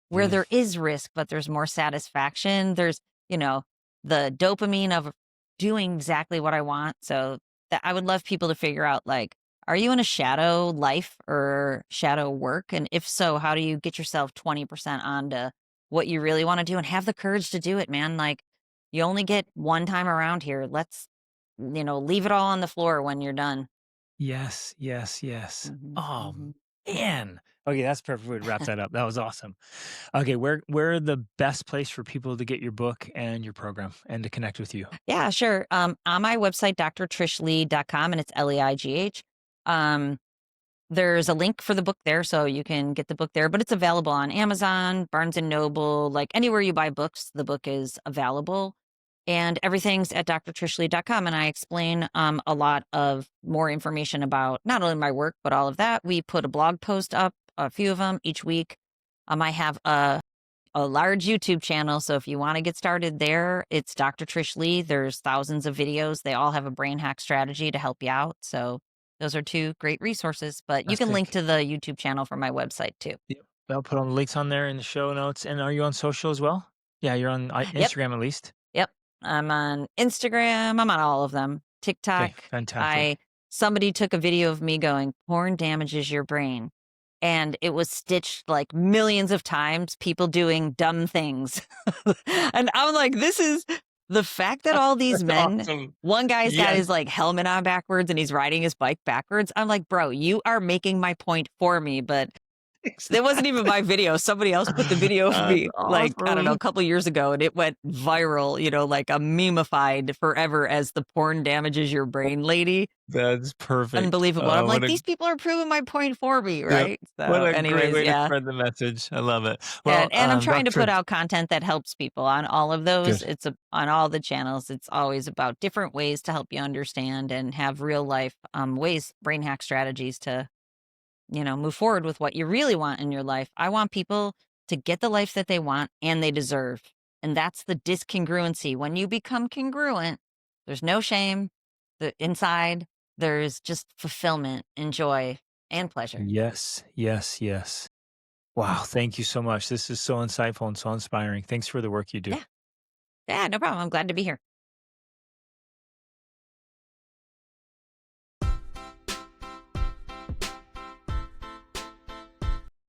S2: where
S1: Mm,
S2: there is risk, but there's more satisfaction. There's, you know, the dopamine of doing exactly what I want. So that I would love people to figure out, like, are you in a shadow life or shadow work? And if so, how do you get yourself 20% onto what you really want to do, and have the courage to do it, man? Like, you only get one time around here. Let's, leave it all on the floor when you're done.
S1: yes, yes, yes.
S2: Mhm,
S1: Oh,
S2: mhm.
S1: man. Okay, that's perfect way to wrap that up. That was awesome. Okay, where are the best place for people to get your book and your program and to connect with you?
S2: Yeah, sure. On my website, drtrishleigh.com, and it's Leigh. Um, there's a link for the book there, so you can get the book there, but it's available on Amazon, Barnes and Noble, like anywhere you buy books, the book is available. And everything's at drtrishleigh.com. And I explain a lot of more information about not only my work, but all of that. We put a blog post up, a few of them each week. I have a large YouTube channel. So if you want to get started there, it's Dr. Trish Leigh. There's thousands of videos. They all have a brain hack strategy to help you out. So those are two great resources, but you can link
S1: Fantastic.
S2: to the YouTube channel from my website too.
S1: Yep. I'll put all the links on there in the show notes. And are you on social as well? Yeah, you're on
S2: Yep.
S1: Instagram at least.
S2: Yep. I'm on Instagram. I'm on all of them. TikTok.
S1: Okay, fantastic.
S2: I Somebody took a video of me going, porn damages your brain. And it was stitched like millions of times, people doing dumb things. And I'm like, this is the fact that all these
S1: That's
S2: men,
S1: awesome.
S2: one guy's got
S1: Yes.
S2: his like helmet on backwards and he's riding his bike backwards. I'm like, bro, you are making my point for me, but that wasn't even my video. Somebody else put the video of
S1: That's
S2: me, like, I don't know, a
S1: awesome.
S2: couple years ago, and it went viral, like a memeified forever as the porn damages your brain lady.
S1: That's perfect.
S2: Unbelievable. I'm
S1: What
S2: like,
S1: a
S2: these people are proving my point for me,
S1: Yep.
S2: right?
S1: What
S2: So,
S1: a great
S2: anyways,
S1: way to
S2: yeah.
S1: spread the message. I love it. Well,
S2: And I'm trying to
S1: Dr.
S2: put out content that helps people on all of those.
S1: Good.
S2: On all the channels. It's always about different ways to help you understand and have real life ways, brain hack strategies to move forward with what you really want in your life. I want people to get the life that they want and they deserve. And that's the discongruency. When you become congruent, there's no shame. Inside, there's just fulfillment and joy and pleasure.
S1: Yes, yes, yes. Wow, thank you so much. This is so insightful and so inspiring. Thanks for the work you do.
S2: Yeah. Yeah, no problem. I'm glad to be here.